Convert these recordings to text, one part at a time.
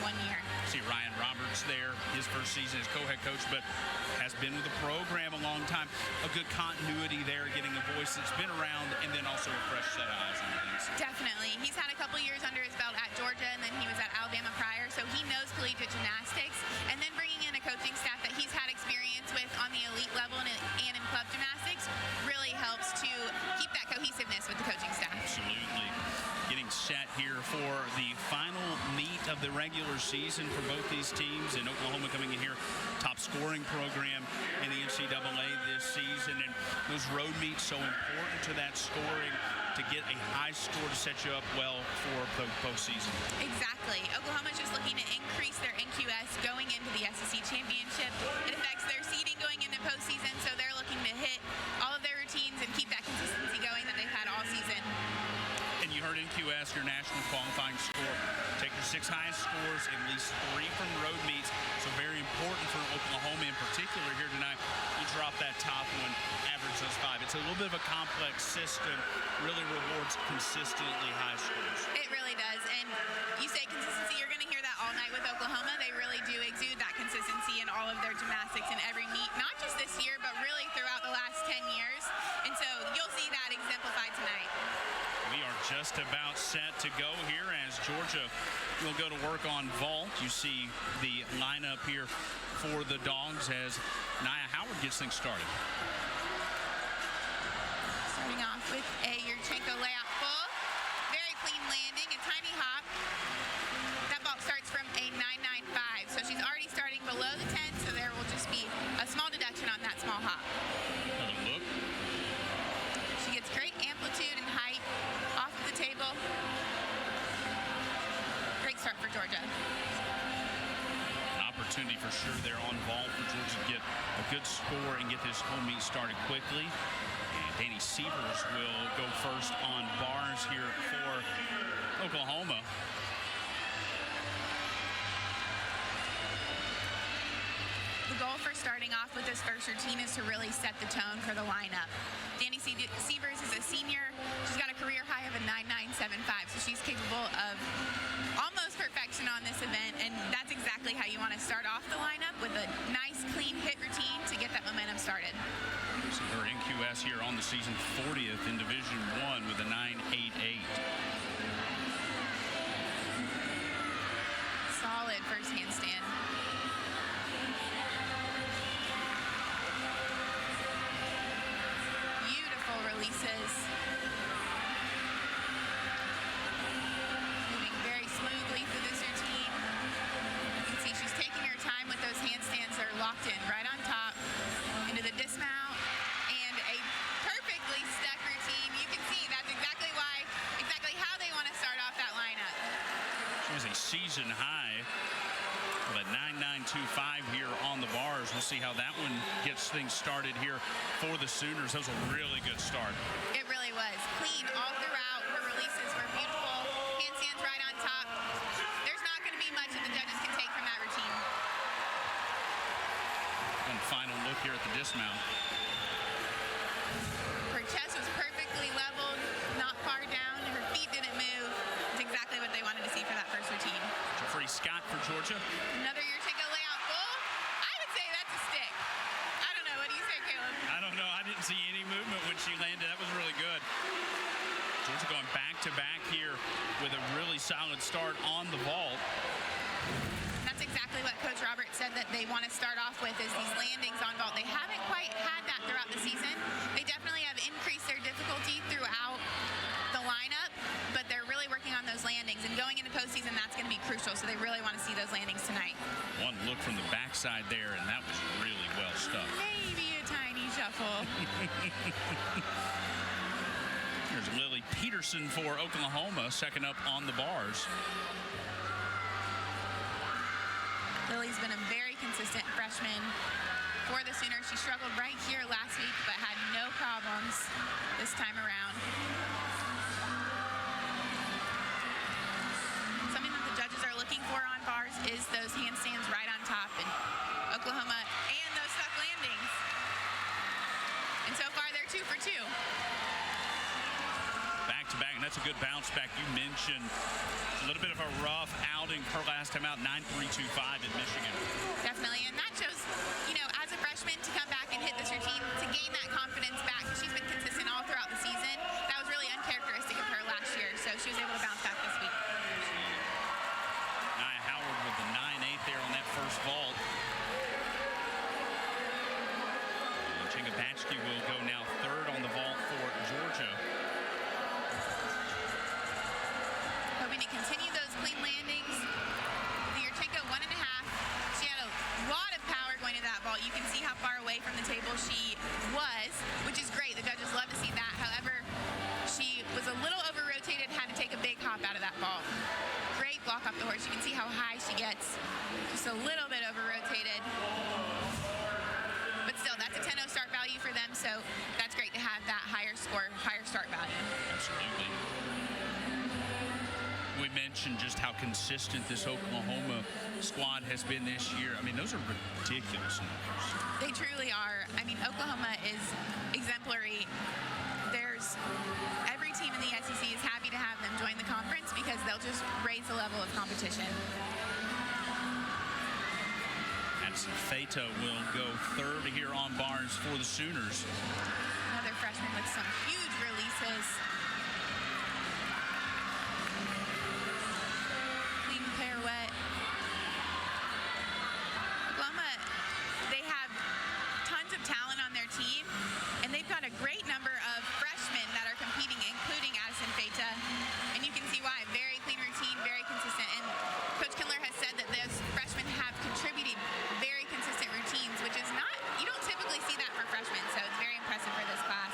1 year. See Ryan Roberts there, his first season as co-head coach, but has been with the program a long time. A good continuity there, getting a voice that's been around, and then also a fresh set of eyes on things. Definitely. He's had a couple years under his belt at Georgia, and then he was at Alabama prior, so he knows collegiate gymnastics. And then bringing in a coaching staff that he's had experience with on the elite level and in club gymnastics really helps to keep that cohesiveness with the coaching staff. Absolutely. Getting set here for the final meet of the regular season for both these teams, and Oklahoma coming in here, top scoring program in the NCAA this season, and those road meets so important to that scoring to get a high score to set you up well for the postseason. Exactly. Oklahoma's just looking to increase their NQS going into the SEC championship. It affects their seeding going into postseason, so they're looking to hit all of their routines and keep that consistency going that they've had all season. And you heard NQS, your national qualifying score. Take your 6 highest scores, at least 3 from road meets. So very important for Oklahoma in particular here tonight. You drop that top one, average those 5. It's a little bit of a complex system, really rewards consistently high scores. It really does. And you say consistency, you're going to hear that all night with Oklahoma. They really do exude that consistency in all of their gymnastics in every meet, not just this year, but really throughout the last 10 years. And so you'll see that exemplified tonight. We are just about set to go here as Georgia will go to work on vault. You see the lineup here for the Dogs as Nia Howard gets things started. Starting off with a Yurchenko layout full. Very clean landing, a tiny hop. That vault starts from a 9.95, so she's already starting below the 10, so there will just be a small deduction on that small hop. Another look. She gets great amplitude and height off of the table. Great start for Georgia. An opportunity for sure there on vault for Georgia to get a good score and get this home meet started quickly. And Danny Sievers will go first on bars here for Oklahoma. The goal for starting off with this first routine is to really set the tone for the lineup. Danny Sievers is a senior. She's got a career high of a 9.975, so she's capable of almost perfection on this event, and that's exactly how you want to start off the lineup, with a nice, clean hit routine to get that momentum started. So her NQS here on the season, 40th in Division I with a 9.88. Solid first handstand. Releases. Moving very smoothly through this routine. You can see she's taking her time with those handstands. They're locked in right on top, into the dismount, and a perfectly stuck routine. You can see that's exactly how they want to start off that lineup. She has a season high of a 9.925 here on the bars. We'll see how that one gets things started here for the Sooners. That was a really good start. It really was. Clean all throughout. Her releases were beautiful. Handstands right on top. There's not going to be much that the judges can take from that routine. One final look here at the dismount. Her chest was perfectly leveled, not far down. Her feet didn't move. It's exactly what they wanted to see for that first routine. Jeffrey Scott for Georgia. Another Yurchenko layout full. I would say that's a stick. I don't know. What do you say, Caleb? I don't know. I didn't see any movement when she landed. That was really good. Georgia going back to back here with a really solid start on the vault. That's exactly what Coach Robert said that they want to start off with, is these landings on vault. They haven't quite had that throughout the season. They definitely have increased their difficulty throughout the lineup, but they're really working on those landings. And going into postseason, that's going to be crucial, so they really want to see those landings tonight. One look from the backside there, and that was really well stuck. Maybe a tiny shuffle. Here's Lily Peterson for Oklahoma, second up on the bars. Lily's been a very consistent freshman for the Sooners. She struggled right here last week, but had no problems this time around. Something that the judges are looking for on bars is those handstands right on top, and Oklahoma, and those stuck landings. And so far, they're 2 for 2. Back back-to-back, and that's a good bounce back. You mentioned a little bit of a rough outing her last time out, 9.325 at Michigan. Definitely, and that shows, as a freshman to come back and hit this routine, to gain that confidence back, because she's been consistent all throughout the season. That was really uncharacteristic of her last year, so she was able to bounce back this week. Nia Howard with the 9.8 there on that first vault. And Chinga Batchke will go now third on the vault for Georgia. Hoping to continue those clean landings. The Yurchenko 1.5. She had a lot of power going to that vault. You can see how far away from the table she was, which is great. The judges love to see that. However, she was a little over-rotated, had to take a big hop out of that vault. Great block off the horse. You can see how high she gets. Just a little bit over-rotated. But still, that's a 10-0 start value for them, so that's great to have that higher score, higher start value. Absolutely. We mentioned just how consistent this Oklahoma squad has been this year. I mean, those are ridiculous numbers. They truly are. I mean, Oklahoma is exemplary. Every team in the SEC is happy to have them join the conference because they'll just raise the level of competition. Addison Feta will go third here on bars for the Sooners. Another freshman with some huge releases. Clean pirouette. Oklahoma, they have tons of talent on their team, and they've got a great number of freshmen that are competing, including Addison Feta, and you can see why. Very clean routine, very consistent, and Coach Kindler has said that those freshmen have contributed very consistent routines, which is not, you don't typically see that for freshmen, so it's very impressive for this class.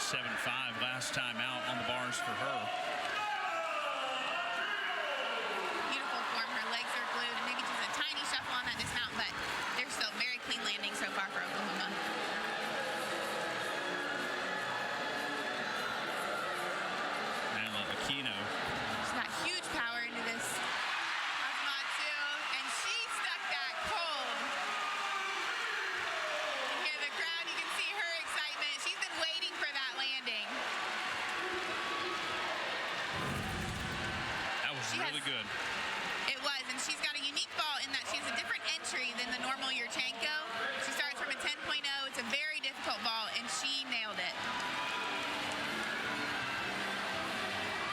9.875 last time out on the bars for her. Beautiful form, her legs are glued, and maybe just a tiny shuffle on that dismount, but they're still very clean landing so far for Oklahoma. Aquino. She's got huge power into this Azamatsu, and she stuck that cold. You hear the crowd, you can see her excitement. She's been waiting for that landing. That was really good. It was, and she's got a unique ball in that she has a different entry than the normal Yurchenko. She starts from a 10.0. It's a very difficult ball, and she nailed it.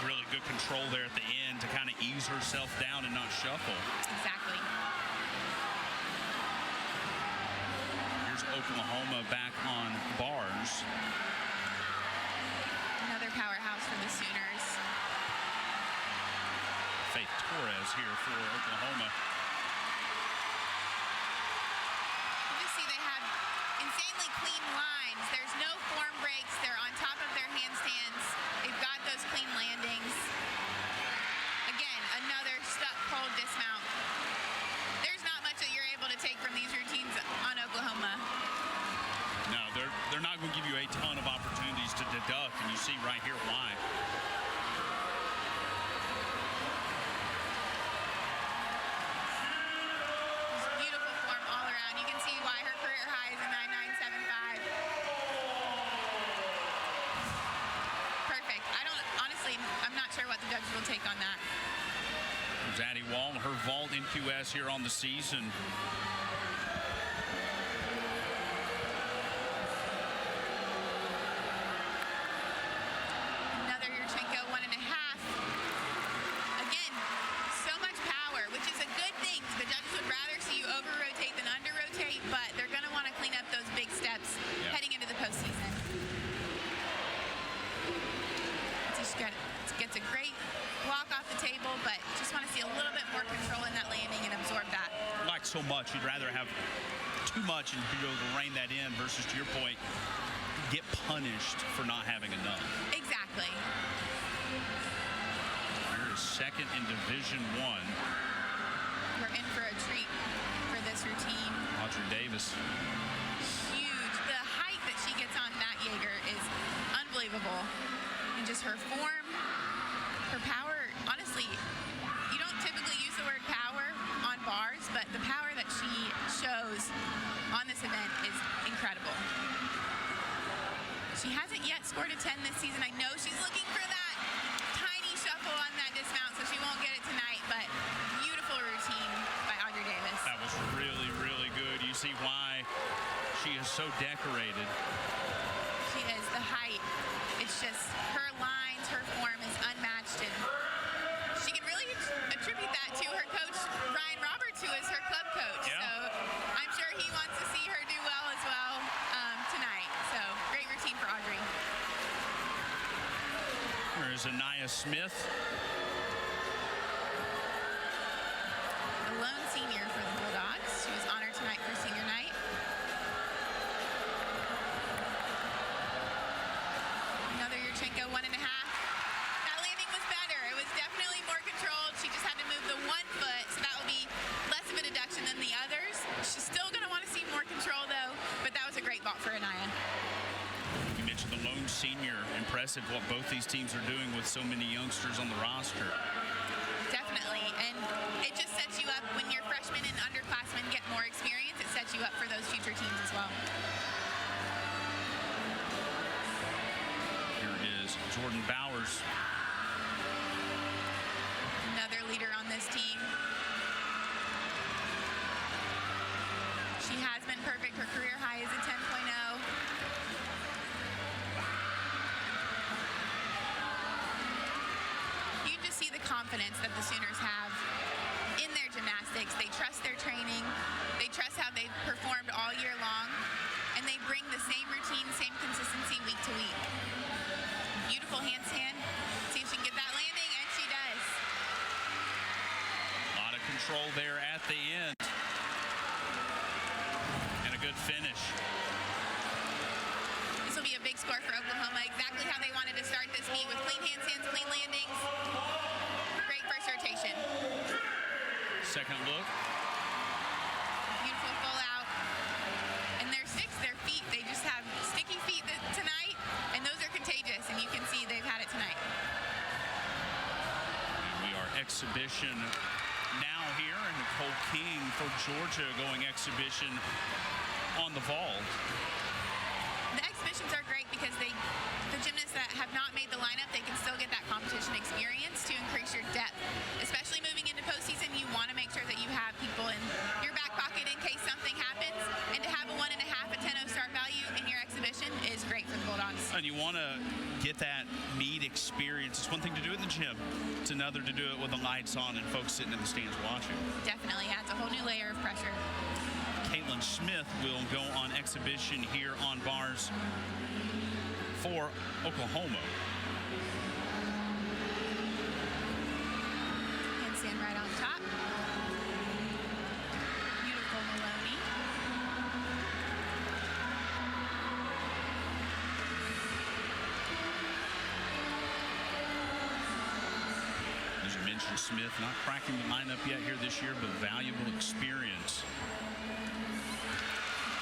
Really good control there at the end to kind of ease herself down and not shuffle. Exactly. Here's Oklahoma back on bars. Another powerhouse for the Sooners. Faith Torres here for Oklahoma. You just see they have insanely clean lines. There's no form breaks. They're on top of their handstands. They've got those clean landings. Again, another stuck cold dismount. There's not much that you're able to take from these routines on Oklahoma. No, they're not going to give you a ton of opportunities to deduct, and you see right here why. Beautiful form all around. You can see why her career high is a 9.975. Perfect. I'm not sure what the judges will take on that. There's Addie Wall, her vault in QS here on the season. Another Yurchenko 1.5. Again, so much power, which is a good thing. The judges would rather see you over-rotate than under-rotate, but they're going to want to clean up those big steps heading into the postseason. She gets a great block off the table, but just want to see a little bit more control in that landing and absorb that. Like so much, you'd rather have too much and be able to rein that in versus, to your point, get punished for not having enough. Exactly. Here is second in Division I. We're in for a treat for this routine. Audrey Davis. Huge. The height that she gets on that Jaeger is unbelievable. And just her form, her power, honestly, you don't typically use the word power on bars, but the power that she shows on this event is incredible. She hasn't yet scored a 10 again this season. I know she's looking for that tiny shuffle on that dismount, so she won't get it tonight, but beautiful routine by Audrey Davis. That was really, really good. You see why she is so decorated. She is. The height. It's just her lines, her form is unmatched, and she can really attribute that to her coach, Ryan Roberts, who is her club coach. Yeah. So I'm sure he wants to see her do well as well tonight. So great routine for Audrey. There's Anaya Smith. A lone senior for the Bulldogs. She was honored tonight for senior night. Another Yurchenko 1.5. That landing was better. It was definitely more controlled. She just had to move the 1 foot, so that will be less of a deduction than the others. She's still going to want to see more control, though, but that was a great vault for Anaya. You mentioned the lone senior. Impressive what both these teams are doing with so many youngsters on the roster. Definitely, and it just sets you up when your freshmen and underclassmen get more experience. It sets you up for those future teams as well. Here is Jordan Bowers. Another leader on this team. She has been perfect. Her career high is a 10.0. You can just see the confidence that the Sooners have in their gymnastics. They trust their training. They trust how they've performed all year long. And they bring the same routine, same consistency week to week. Beautiful handstand. See if she can get that landing, and she does. A lot of control there at the end. And a good finish. This will be a big score for Oklahoma. Exactly how they wanted to start this meet with clean handstands, clean landings. Great first rotation. Second look. Beautiful full out. And their sticks, their feet, they just have sticky feet tonight, and those are contagious, and you can see they've had it tonight. We are exhibition now here, and Nicole King for Georgia going exhibition on the vault. The exhibitions are great because the gymnasts that have not made the lineup, they can still get that competition experience to increase your depth. Especially moving into postseason, you want to make sure that you have people in your back pocket in case something happens. And to have a 1.5, a 10.0 start value in your exhibition is great for the Bulldogs. And you want to get that meet experience. It's one thing to do it in the gym. It's another to do it with the lights on and folks sitting in the stands watching. Definitely adds a whole new layer of pressure. Caitlin Smith will go on exhibition here on bars for Oklahoma. Handstand right on top. Beautiful Maloney. As you mentioned, Smith not cracking the lineup yet here this year, but valuable experience.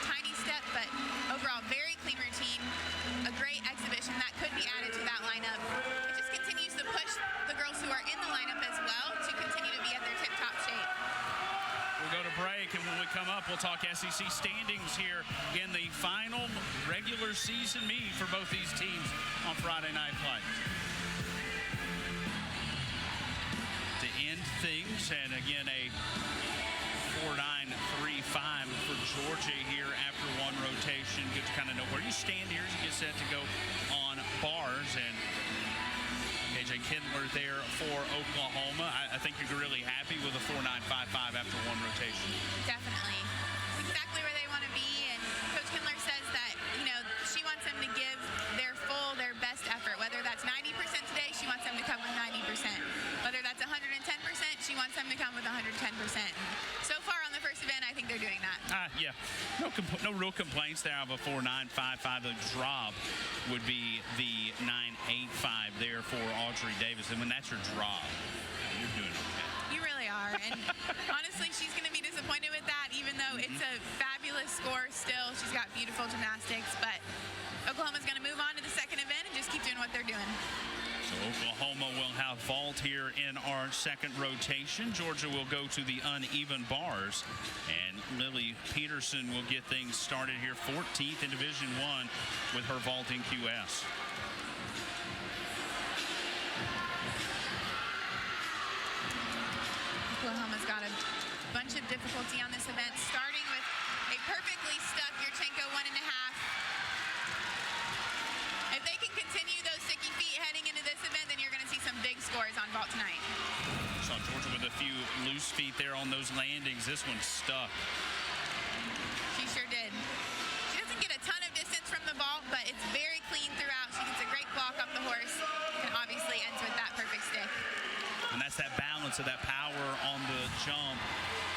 Tiny step, but overall very clean routine. A great exhibition that could be added to that lineup. It just continues to push the girls who are in the lineup as well to continue to be at their tip-top shape. We'll go to break, and when we come up, we'll talk SEC standings here in the final regular season meet for both these teams on Friday Night Play. To end things, and again, a 4.935 for Georgia here after one rotation. Good to kind of know where you stand here as you get set to go on bars. And KJ Kindler there for Oklahoma. I think you're really happy with a 4.955 after one rotation. Definitely. Exactly where they want to be. And Coach Kindler says that, she wants them to give their best effort. Whether that's 90% today, she wants them to come with 90%. Whether that's 110%, she wants them to come with 110%. So far on the first event, I think they're doing that. Yeah. No real complaints there of a 4.955. The drop would be the 9.85 there for Audrey Davis. And when that's your drop, you're doing okay. You really are. And honestly, she's going to be disappointed with that, even though it's a fabulous score still. She's got beautiful gymnastics. But Oklahoma's going to move on to the second event and just keep doing what they're doing. So Oklahoma will have vault here in our second rotation. Georgia will go to the uneven bars. And Lily Peterson will get things started here, 14th in Division I with her vault in QS. bunch of difficulty on this event, starting with a perfectly stuck Yurchenko 1.5. If they can continue those sticky feet heading into this event, then you're going to see some big scores on vault tonight. Saw Georgia with a few loose feet there on those landings. This one's stuck. She sure did. She doesn't get a ton of distance from the vault, but it's very clean throughout. She gets a great walk off the horse, and obviously ends with that perfect stick. And that's that balance of that power on the jump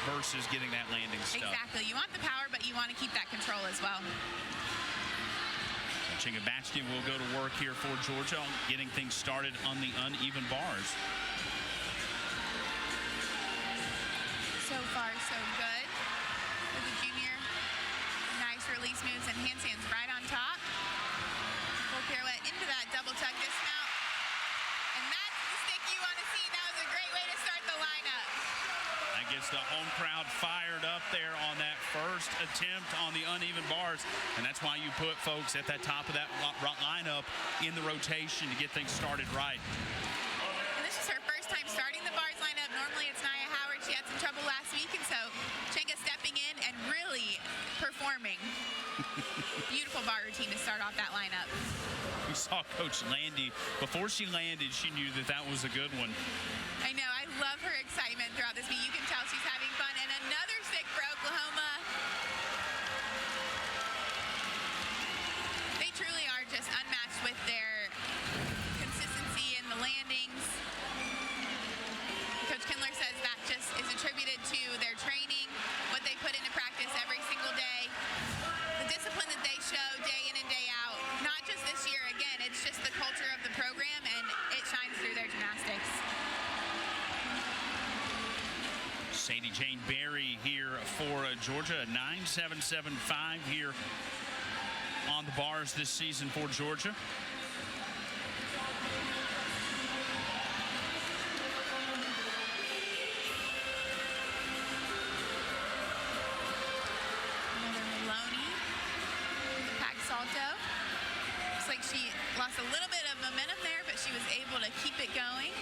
versus getting that landing stuck. Exactly. You want the power, but you want to keep that control as well. Chinga Batchkin will go to work here for Georgia, getting things started on the uneven bars. So far, so good for the junior. Nice release moves and handstands right on top. Full pirouette into that double tuck dismount. And that's the stick you want to see. That was a great way to start the lineup. That gets the home crowd fired up there on that first attempt on the uneven bars. And that's why you put folks at that top of that lineup in the rotation to get things started right. And this is her first time starting the bars lineup. Normally it's Nia Howard. She had some trouble last week, and so Chenga stepping in and really performing. Beautiful bar routine to start off that lineup. We saw Coach Landy. Before she landed, she knew that that was a good one. I know. I love her excitement throughout this meet. You can tell she's having fun. And another stick for Oklahoma. They truly are just unmatched with their consistency in the landings. Coach Kindler says that just is attributed to their training, what they put into practice every single day, the discipline that they show day in and day out. Not just this year, again, it's just the culture of the program, and it shines through their gymnastics. Sadie Jane Berry here for Georgia, 9.775 here on the bars this season for Georgia. Another Maloney, the pack salto. Looks like she lost a little bit of momentum there, but she was able to keep it going.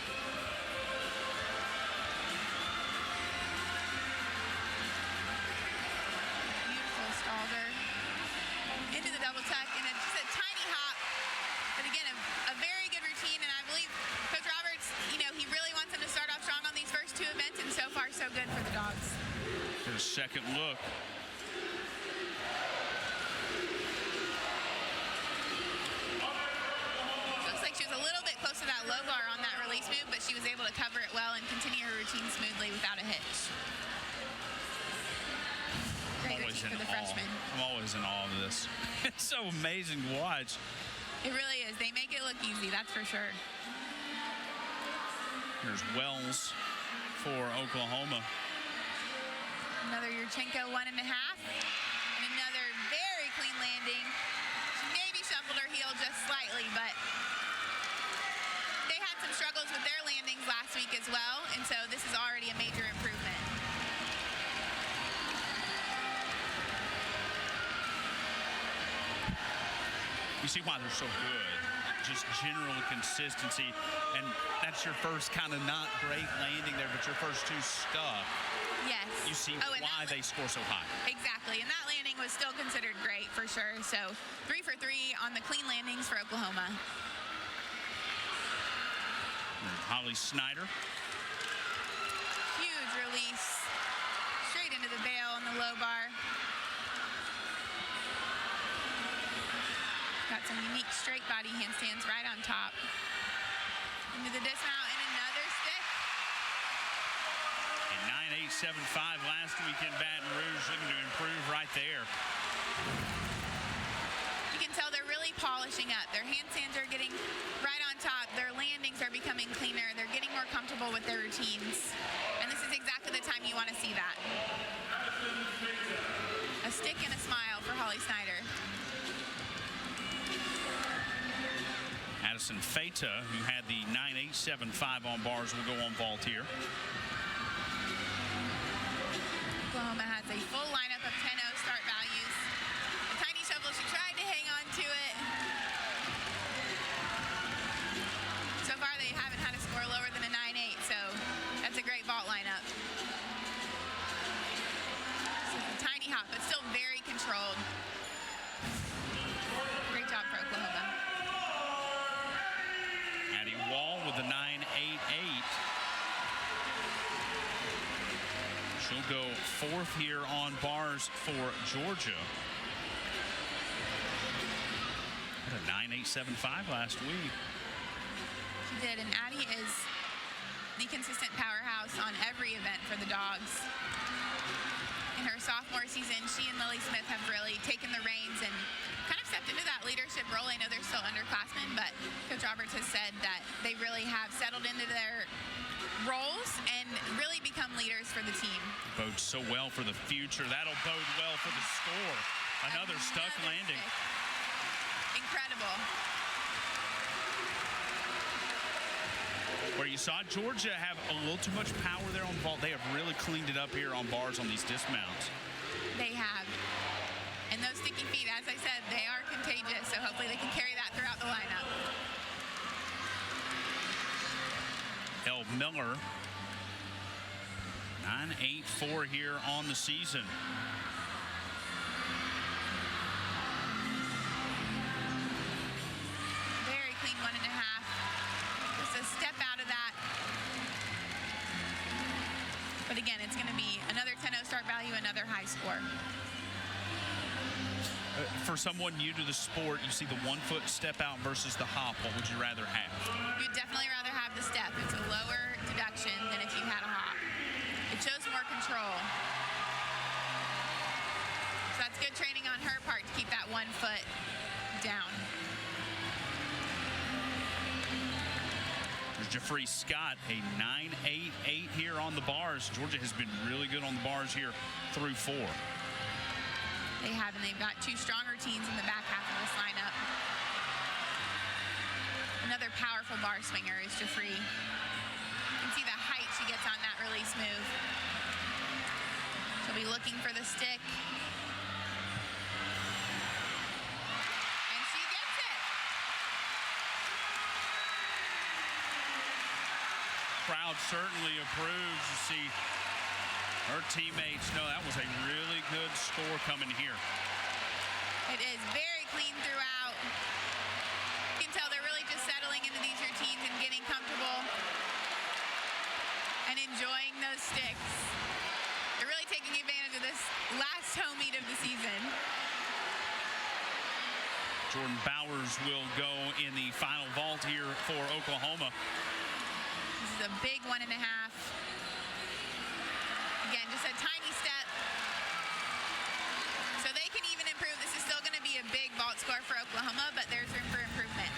Into the double tuck and just a tiny hop, but again a very good routine, and I believe Coach Roberts, he really wants them to start off strong on these first two events, and so far so good for the Dogs. For a second look. Looks like she was a little bit close to that low bar on that release move, but she was able to cover it well and continue her routine smoothly without a hitch. Great routine for the freshman. I'm always in awe of this. It's so amazing to watch. It really is. They make it look easy, that's for sure. Here's Wells for Oklahoma. Another Yurchenko 1.5. And another very clean landing. She maybe shuffled her heel just slightly, but they had some struggles with their landings last week as well, and so this is already a major improvement. You see why they're so good. Just general consistency. And that's your first kind of not great landing there, but your first two stuck. Yes. You see why they score so high. Exactly. And that landing was still considered great for sure. So 3 for 3 on the clean landings for Oklahoma. Holly Snyder. Huge release. Straight into the bail on the low bar. Got some unique straight body handstands right on top. Into the dismount and another stick. And 9.875 last week in Baton Rouge, looking to improve right there. You can tell they're really polishing up. Their handstands are getting right on top. Their landings are becoming cleaner. They're getting more comfortable with their routines. And this is exactly the time you want to see that. A stick and a smile for Holly Snyder. Addison Feta, who had the 9.875 on bars, will go on vault here. Oklahoma has a full lineup of 10-0 start values. A tiny shuffle, she tried to hang on to it. So far, they haven't had a score lower than a 9.8, so that's a great vault lineup. top, but still very controlled. Great job for Oklahoma. Addie Wall with the 9.88. She'll go fourth here on bars for Georgia. Had a 9.875 last week. She did, and Addie is the consistent powerhouse on every event for the Dogs. In her sophomore season, she and Lily Smith have really taken the reins and kind of stepped into that leadership role. I know they're still underclassmen, but Coach Roberts has said that they really have settled into their roles and really become leaders for the team. Bodes so well for the future. That'll bode well for the score. Another stuck landing. Stick. Incredible. Where you saw Georgia have a little too much power there on the vault, they have really cleaned it up here on bars on these dismounts. They have. And those sticky feet, as I said, they are contagious, so hopefully they can carry that throughout the lineup. Elle Miller, 9.84 here on the season. Very clean 1.5. Just a step out of that. But again, it's going to be another 10-0 start value, another high score. For someone new to the sport, you see the 1-foot step out versus the hop. What would you rather have? You'd definitely rather have the step. It's a lower deduction than if you had a hop. It shows more control. So that's good training on her part to keep that 1 foot down. There's Jeffrey Scott, a 9.88 here on the bars. Georgia has been really good on the bars here through 4. They have, and they've got 2 strong routines in the back half of this lineup. Another powerful bar swinger is Jeffrey. You can see the height she gets on that release move. She'll be looking for the stick. And she gets it. Crowd certainly approves. You see her teammates know that was a really good score coming here. It is very clean throughout. You can tell they're really just settling into these routines and getting comfortable and enjoying those sticks. They're really taking advantage of this last home meet of the season. Jordan Bowers will go in the final vault here for Oklahoma. This is a big 1.5. Again, just a tiny step. So they can even improve. This is still going to be a big vault score for Oklahoma, but there's room for improvement.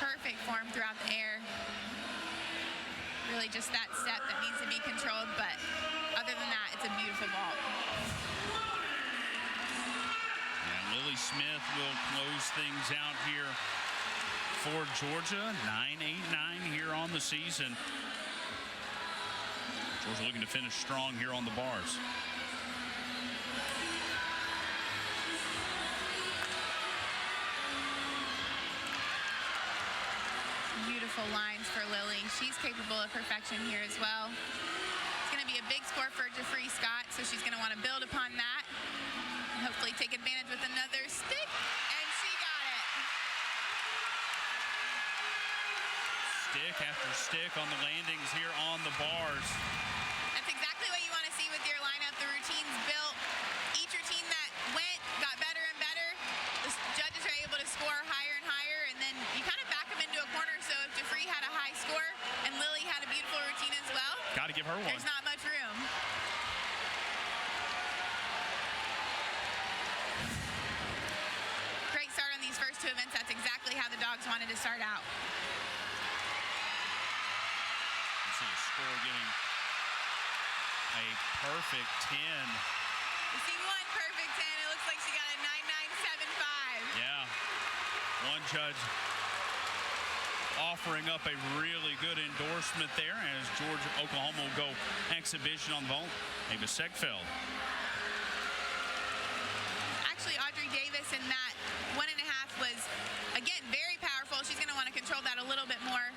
Perfect form throughout the air. Really just that step that needs to be controlled, but other than that, it's a beautiful vault. And Lily Smith will close things out here for Georgia. 9.89 here on the season. Georgia looking to finish strong here on the bars. Beautiful lines for Lily. She's capable of perfection here as well. It's going to be a big score for Jeffrey Scott, so she's going to want to build upon that and hopefully take advantage with another stick. And she got it. Stick after stick on the landings here on the bars. That's exactly what you want to see with your lineup. The routines built. Each routine that went got better and better. The judges are able to score higher and higher, and then you kind of back them into a corner. So if Jeffrey had a high score and Lily had a beautiful routine as well, got to give her one. There's not much room. Great start on these first 2 events. That's exactly how the Dogs wanted to start out. See a score getting a perfect 10. We see one perfect 10. It looks like she got a 9.975. Yeah. One judge offering up a really good endorsement there as Oklahoma will go exhibition on the vault. Ava Segfeld. Actually, Audrey Davis in that 1.5 was, again, very powerful. She's going to want to control that a little bit more.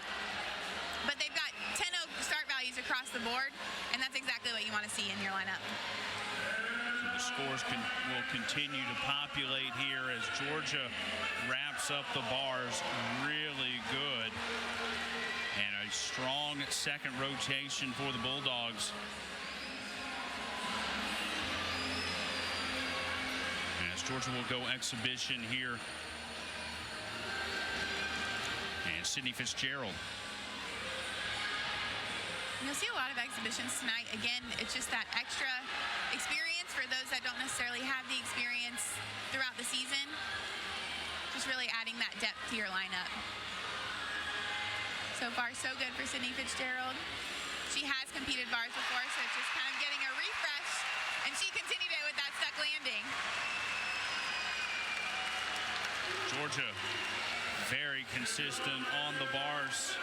But they've got 10-0 start values across across the board, and that's exactly what you want to see in your lineup. The scores will continue to populate here as Georgia wraps up the bars really good. And a strong second rotation for the Bulldogs. As Georgia will go exhibition here. And Sydney Fitzgerald. You'll see a lot of exhibitions tonight. Again, it's just that extra experience for those that don't necessarily have the experience throughout the season. Just really adding that depth to your lineup. So far, so good for Sydney Fitzgerald. She has competed bars before, so it's just kind of getting a refresh. And she continued it with that stuck landing. Georgia very consistent on the bars.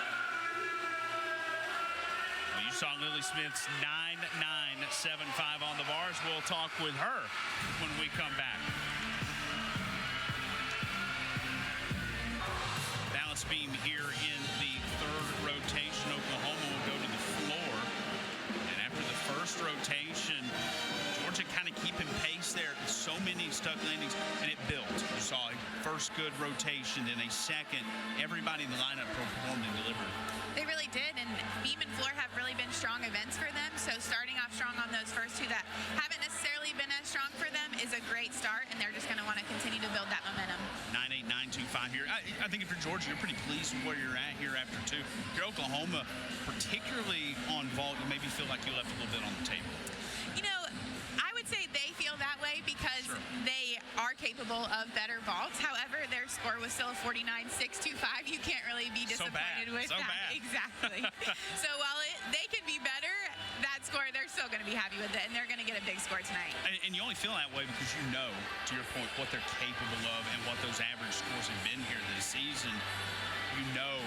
Well, you saw Lily Smith's 9.975 on the bars. We'll talk with her when we come back. Balance beam here in the third rotation. Oklahoma will go to the floor. And after the first rotation, Georgia kind of keeping pace there. So many stuck landings, and it built. You saw a first good rotation, then a second. Everybody in the lineup performed and delivered. They really did, and beam and floor have really been strong events for them. So starting off strong on those first two that haven't necessarily been as strong for them is a great start, and they're just going to want to continue to build that momentum. 9.8925 here. I think if you're Georgia, you're pretty pleased with where you're at here after two. If you're Oklahoma, particularly on vault, you maybe feel like you left a little bit on the table. You know, I would say they feel that way because they are capable of better vaults. However, their score was still a 49.625. You can't really be disappointed with that. Bad. Exactly. So while they can be better, that score, they're still going to be happy with it, and they're going to get a big score tonight. And you only feel that way because you know, to your point, what they're capable of and what those average scores have been here this season. You know,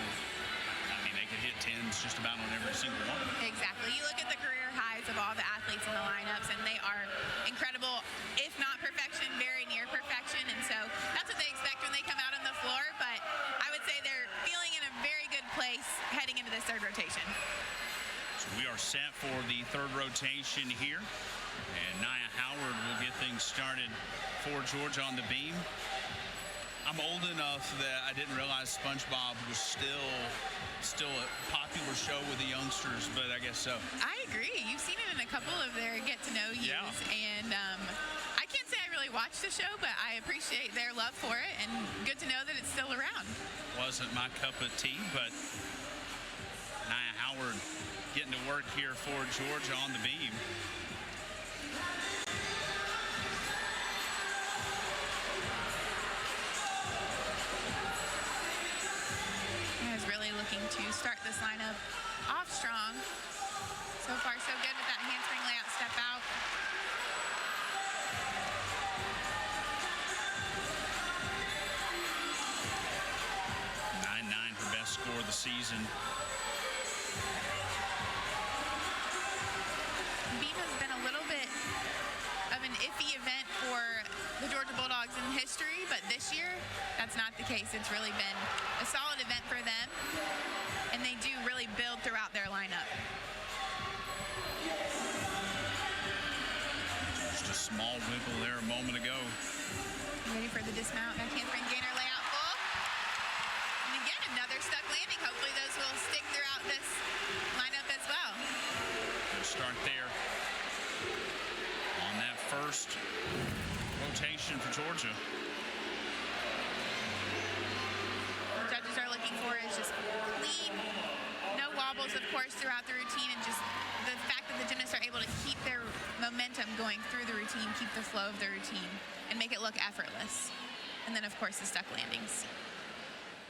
I mean, they could hit 10s just about on every single one. Exactly. You look at the career highs of all the athletes in the lineups, and they are incredible, if not perfection, very near perfection. And so that's what they expect when they come out on the floor. But I would say they're feeling in a very good place heading into this third rotation. So we are set for the third rotation here. And Nia Howard will get things started for Georgia on the beam. I'm old enough that I didn't realize SpongeBob was still a popular show with the youngsters, but I guess so. I agree. You've seen it in a couple of their get-to-know-yous, Yeah. And I can't say I really watched the show, but I appreciate their love for it, and good to know that it's still around. Wasn't my cup of tea, but Nia Howard getting to work here for Georgia on the beam. Looking to start this lineup off strong. So far, so good with that handspring layout step out. Her best score of the season. Beam has been a little bit of an iffy event for the Georgia Bulldogs in history, but this year, that's not the case. It's really been a solid event for them, and they do really build throughout their lineup. Just a small wiggle there a moment ago. Ready for the dismount. That handspring gainer layout full. And again, another stuck landing. Hopefully those will stick throughout this lineup as well. Good start there on that first rotation for Georgia. What judges are looking for is just clean, no wobbles, of course, throughout the routine, and just the fact that the gymnasts are able to keep their momentum going through the routine, keep the flow of the routine, and make it look effortless. And then, of course, the stuck landings.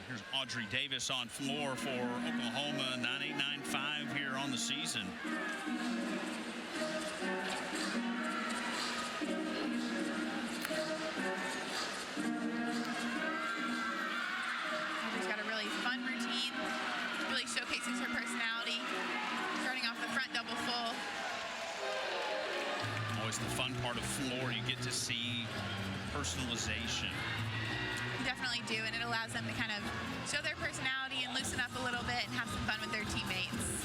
Here's Audrey Davis on floor for Oklahoma, 9.895 here on the season. Audrey's got a really fun routine, really showcases her personality, starting off the front double full. Always the fun part of floor, you get to see personalization. You definitely do, and it allows them to kind of show their personality and loosen up a little bit and have some fun with their teammates.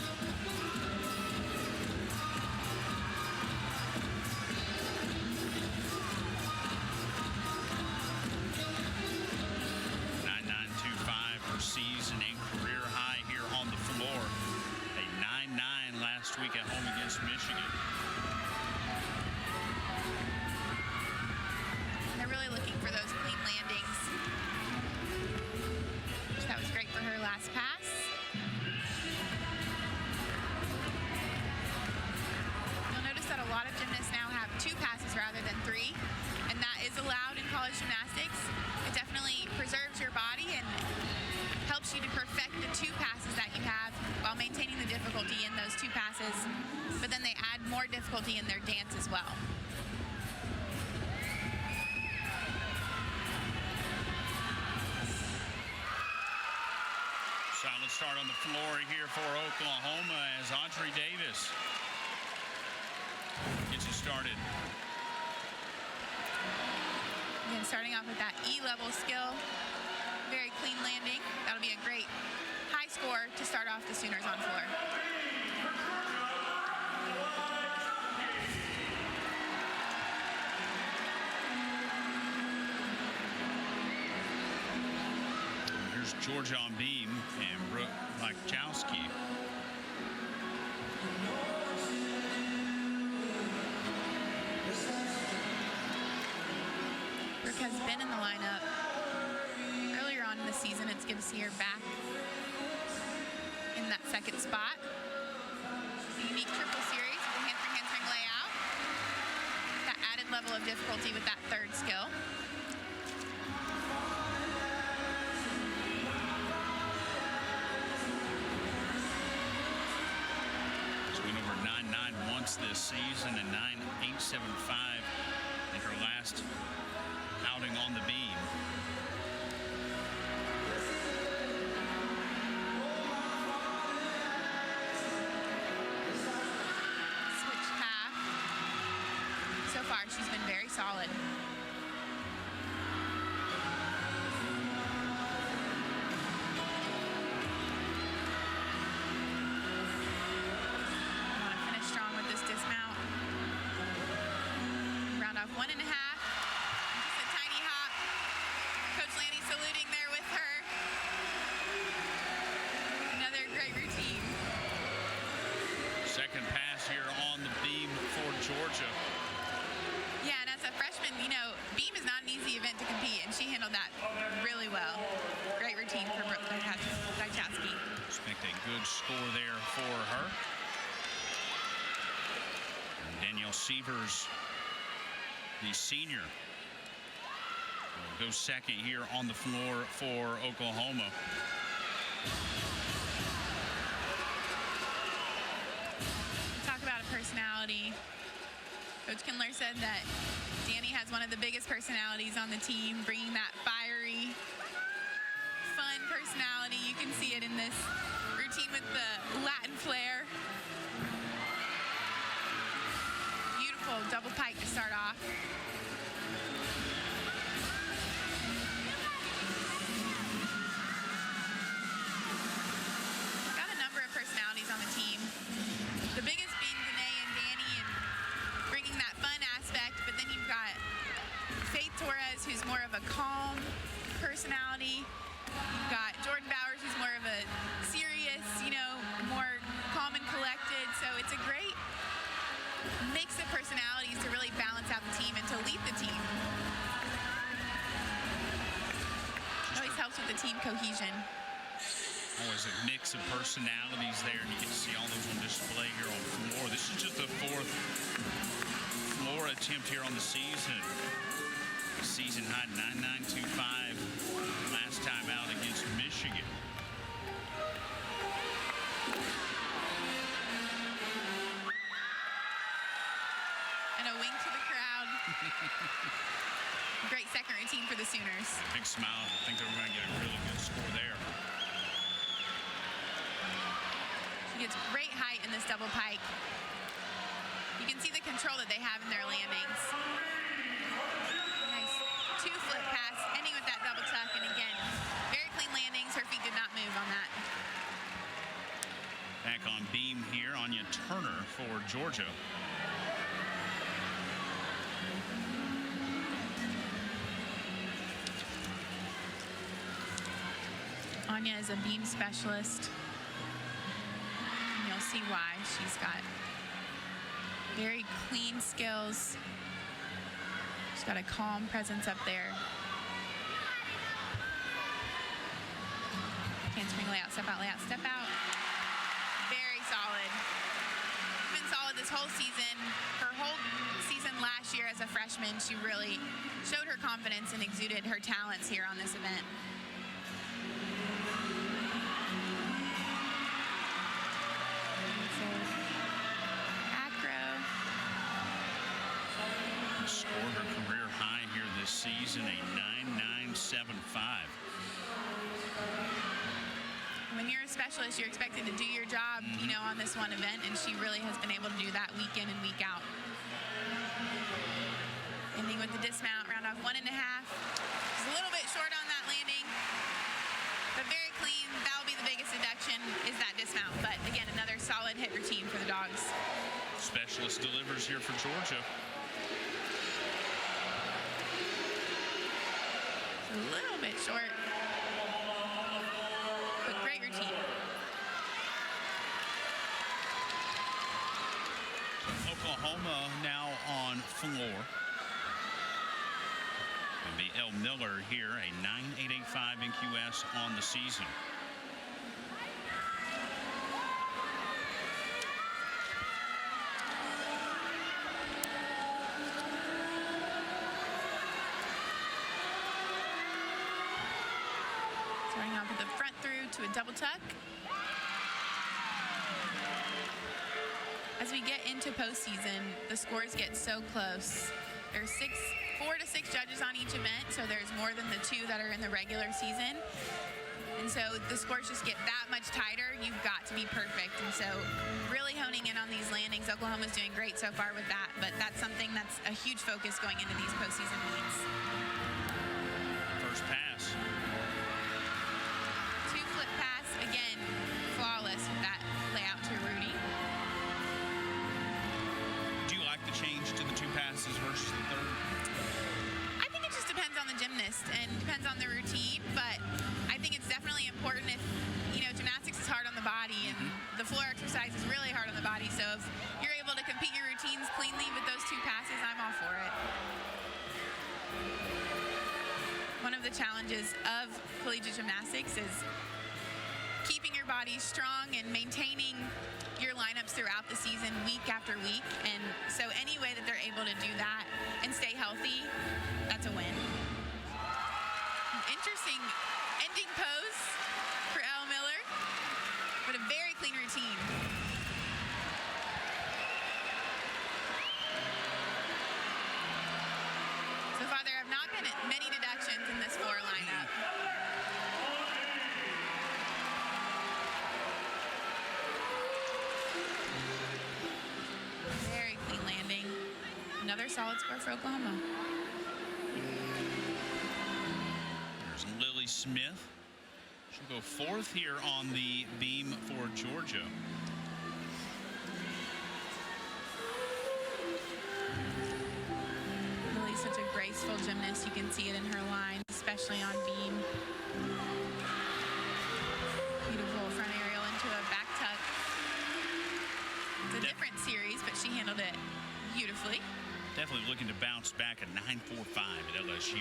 week at home against Michigan. They're really looking for those clean landings. So that was great for her last pass. You'll notice that a lot of gymnasts now have 2 passes rather than 3, and that is allowed in college gymnastics. It definitely preserves your body and helps you to perfect the 2 passes that you have while maintaining the difficulty in those 2 passes, but then they add more difficulty in their dance as well. Solid start on the floor here for Oklahoma as Audrey Davis gets it started. Again, starting off with that E-level skill, very clean landing. That'll be a great high score to start off the Sooners on floor. Here's Georgia on beam and Brooke Lachowski. Brooke has been in the lineup earlier on in the season. It's good to see her back in that second spot. The unique triple series with the hamstring layout. That added level of difficulty with that third skill. This season and 9.875 in her last outing on the beam. Switch half. So far, she's been very solid. Dismount. Round off 1.5. Just a tiny hop. Coach Lanny saluting there with her. Another great routine. Second pass here on the beam for Georgia. Yeah, and as a freshman, you know, beam is not an easy event to compete, and she handled that really well. Great routine for Brooke Lachowski. Expect a good score there for her. Danielle Sievers, the senior, will go second here on the floor for Oklahoma. Talk about a personality. Coach Kindler said that Danny has one of the biggest personalities on the team, bringing that fiery, fun personality. You can see it in this routine with the Latin flair. Double pike to start off. Got a number of personalities on the team. The biggest being Danae and Danny and bringing that fun aspect, but then you've got Faith Torres, who's more of a calm personality. You've got Jordan Bowers, who's more of a serious, you know, more calm and collected. So it's a great mix of personalities to really balance out the team and to lead the team. It always helps with the team cohesion. Always a mix of personalities there, and you get to see all those on display here on the floor. This is just the 4th floor attempt here on the season. Season high 9.925 last time out against Michigan. Great second routine for the Sooners. Big smile. I think they're going to get a really good score there. She gets great height in this double pike. You can see the control that they have in their landings. Nice 2 flip pass, ending with that double tuck, and again, very clean landings. Her feet did not move on that. Back on beam here, Anya Turner for Georgia. Anya is a beam specialist. And you'll see why. She's got very clean skills. She's got a calm presence up there. Handspring layout, step out. Very solid. Been solid this whole season. Her whole season last year as a freshman, she really showed her confidence and exuded her talents here on this event. Scored her career high here this season, a 9.975. When you're a specialist, you're expected to do your job, you know, on this one event, and she really has been able to do that week in and week out. Ending with the dismount, round off 1.5. She's a little bit short on that landing, but very clean. That'll be the biggest deduction, is that dismount. But again, another solid hit routine for the Dogs. Specialist delivers here for Georgia. A little bit short, but great routine. Oklahoma now on floor. It'll be El Miller here, a 9.885 NQS on the season. Starting off with a front through to a double tuck. As we get into postseason, the scores get so close. There's 4 to 6 judges on each event, so there's more than the 2 that are in the regular season. And so the scores just get that much tighter. You've got to be perfect. And so really honing in on these landings. Oklahoma's doing great so far with that, but that's something that's a huge focus going into these postseason meets. First pass. Flip pass, again, flawless with that layout to Rudy. Do you like the change to the 2 passes versus the 3rd? I think it just depends on the gymnast and depends on the routine, but I think it's definitely important if, you know, gymnastics is hard on the body and the floor exercise is really hard on the body, so if you're able to complete your routines cleanly with those 2 passes, I'm all for it. One of the challenges of collegiate gymnastics is keeping your body strong and maintaining your lineups throughout the season week after week. And so any way that they're able to do that and stay healthy, that's a win. Interesting ending pose for Elle Miller, but a very clean routine. So far, there have not been many deductions in this floor lineup. Another solid score for Oklahoma. There's Lily Smith. She'll go 4th here on the beam for Georgia. Lily's such a graceful gymnast. You can see it in her line, especially on beam. Beautiful front aerial into a back tuck. It's a different series, but she handled it beautifully. Definitely looking to bounce back at 9.45 at LSU.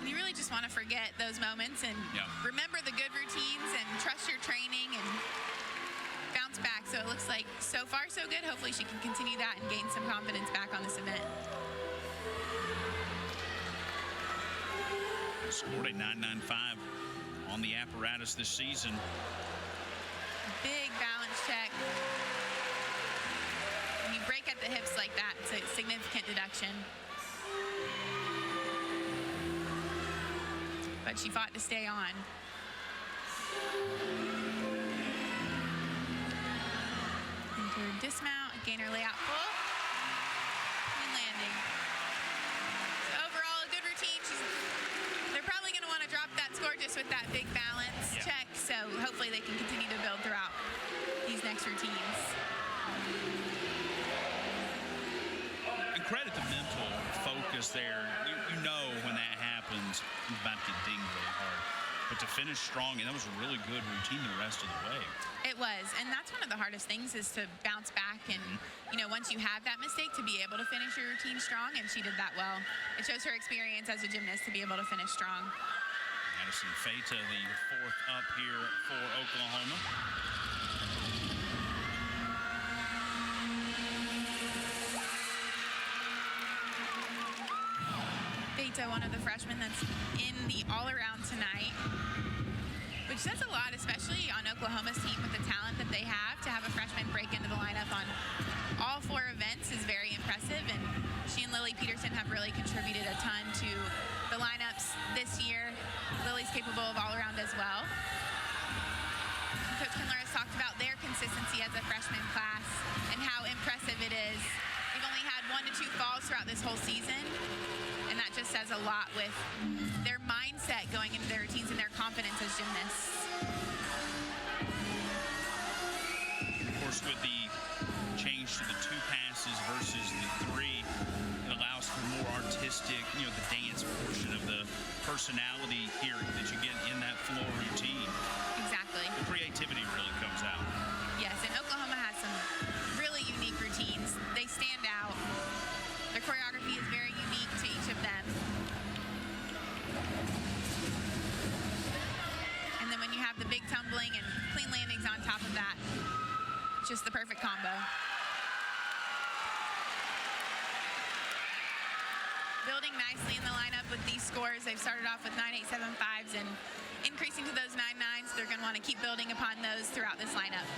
You really just want to forget those moments and remember the good routines and trust your training and bounce back. So it looks like so far so good. Hopefully she can continue that and gain some confidence back on this event. Scored a 9.95 on the apparatus this season. Big balance check. When you break at the hips like that, it's a significant deduction. But she fought to stay on. Into her dismount, gainer layout full, and landing. So overall, a good routine. They're probably going to want to drop that score just with that big balance check. So hopefully they can continue to build throughout these next routines. Credit the mental focus there. You know when that happens, you're about to get dinged really hard. but to finish strong, and that was a really good routine the rest of the way. It was, and that's one of the hardest things is to bounce back and, once you have that mistake, to be able to finish your routine strong, and she did that well. It shows her experience as a gymnast to be able to finish strong. Madison Feta, the fourth up here for Oklahoma. Feta, one of the freshmen that's in the all-around tonight, which says a lot, especially on Oklahoma's team with the talent that they have. To have a freshman break into the lineup on all 4 events is very impressive, and she and Lily Peterson have really contributed a ton to the lineups this year. Lily's capable of all-around as well. Coach Kindler has talked about their consistency as a freshman class and how impressive it is. They've only had 1 to 2 falls throughout this whole season, and that just says a lot with their mindset going into their routines and their confidence as gymnasts. Of course, with the change to the 2 passes versus the 3, it allows for more artistic, the dance portion of the personality here that you get in that floor routine. Exactly. The creativity really comes out. Yes, and Oklahoma has some really unique routines. They stand out. Their choreography is very unique to each of them. And then when you have the big tumbling and clean landings on top of that, just the perfect combo. Building nicely in the lineup with these scores. They've started off with 9.875s and increasing to those 9.9s. They're going to want to keep building upon those throughout this lineup.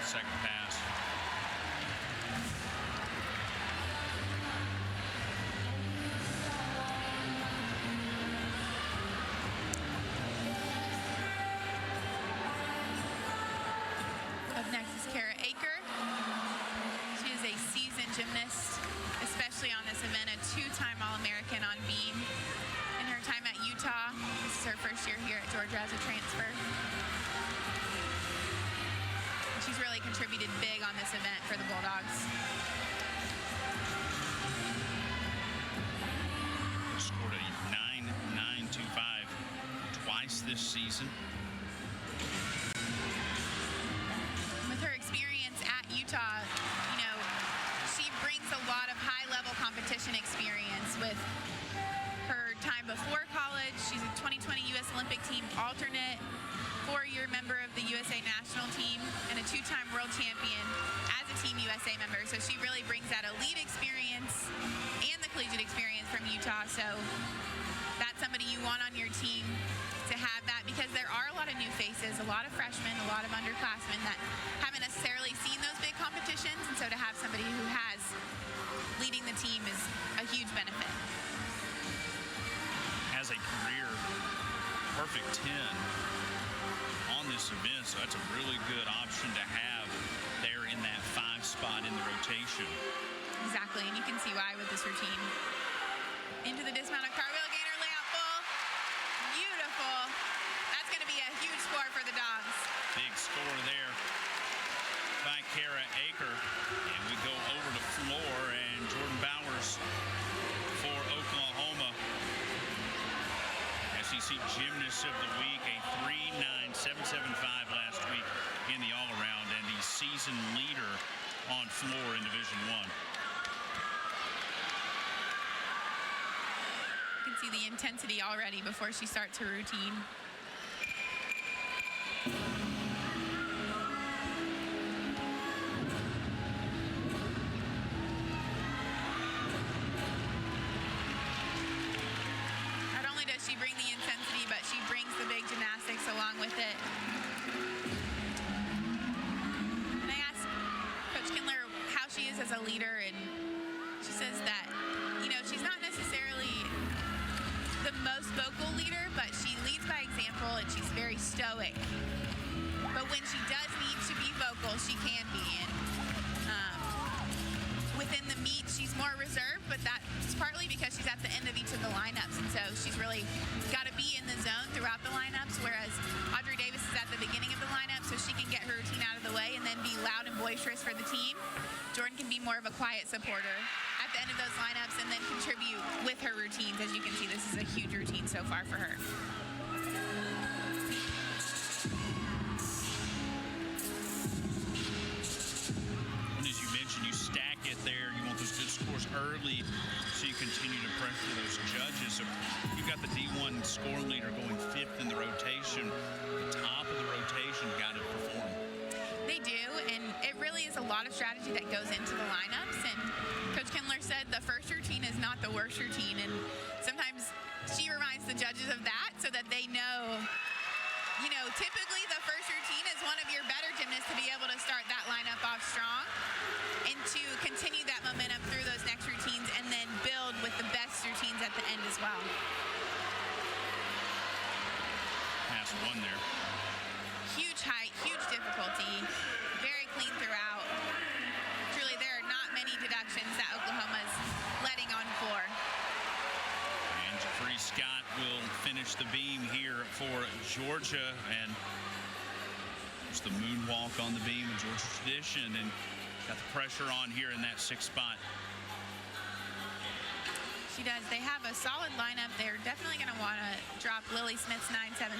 Second pass. Up next is Kara Aker. She is a seasoned gymnast, especially on this event, a 2-time All-American on beam. In her time at Utah, this is her first year here at Georgia as a transfer. She's really contributed big on this event for the Bulldogs. Scored a 9.925 twice this season. With her experience at Utah, she brings a lot of high-level competition experience with her time before college. She's a 2020 U.S. Olympic team alternate, 4-year member of the USA national team, and a 2-time world champion as a Team USA member. So she really brings that elite experience and the collegiate experience from Utah. So that's somebody you want on your team to have that, because there are a lot of new faces, a lot of freshmen, a lot of underclassmen that haven't necessarily seen those big competitions. And so to have somebody who has leading the team is a huge benefit. Has a career perfect 10 on this event, so that's a really good option to have there in that 5 spot in the rotation. Exactly, and you can see why with this routine. Into the dismounted cartwheel, gainer layout full. Beautiful. That's going to be a huge score for the Dogs. Big score there by Kara Aker. And we go over to floor, and Jordan Bowers for Oklahoma. SEC Gymnast of the Week, a 3.9775 last week in the all-around, and the season leader on floor in Division I. You can see the intensity already before she starts her routine. Not only does she bring the intensity, but she brings the big gymnastics along with it. And I asked Coach Kindler how she is as a leader, and she says that, she's not necessarily the most vocal leader, but she leads by example, and she's very stoic. But when she does need to be vocal, she can be. And within the meet, she's more reserved, but that's partly because she's at the end of each of the lineups, and so she's really got to be in the zone throughout the lineups, whereas Audrey Davis is at the beginning of the lineup, so she can get her routine out of the way and then be loud and boisterous for the team. Jordan can be more of a quiet supporter. At the end of those lineups and then contribute with her routines. As you can see, this is a huge routine so far for her. And as you mentioned, you stack it there. You want those good scores early so you continue to pressure those judges. So you've got the D1 scoring leader going 5th in the rotation. The top of the rotation got to perform. They do, and it really is a lot of strategy that goes into the lineups. And Coach Kindler said the first routine is not the worst routine, and sometimes she reminds the judges of that so that they know, you know, typically the first routine is one of your better gymnasts to be able to start that lineup off strong and to continue that momentum through those next routines and then build with the best routines at the end as well. Pass one there. Huge height, huge difficulty, very clean throughout. Truly, there are not many deductions that Oklahoma's letting on floor. And Jeffrey Scott will finish the beam here for Georgia. And there's the moonwalk on the beam in Georgia tradition. And got the pressure on here in that 6th spot. She does. They have a solid lineup. They're definitely going to want to drop Lily Smith's 9.75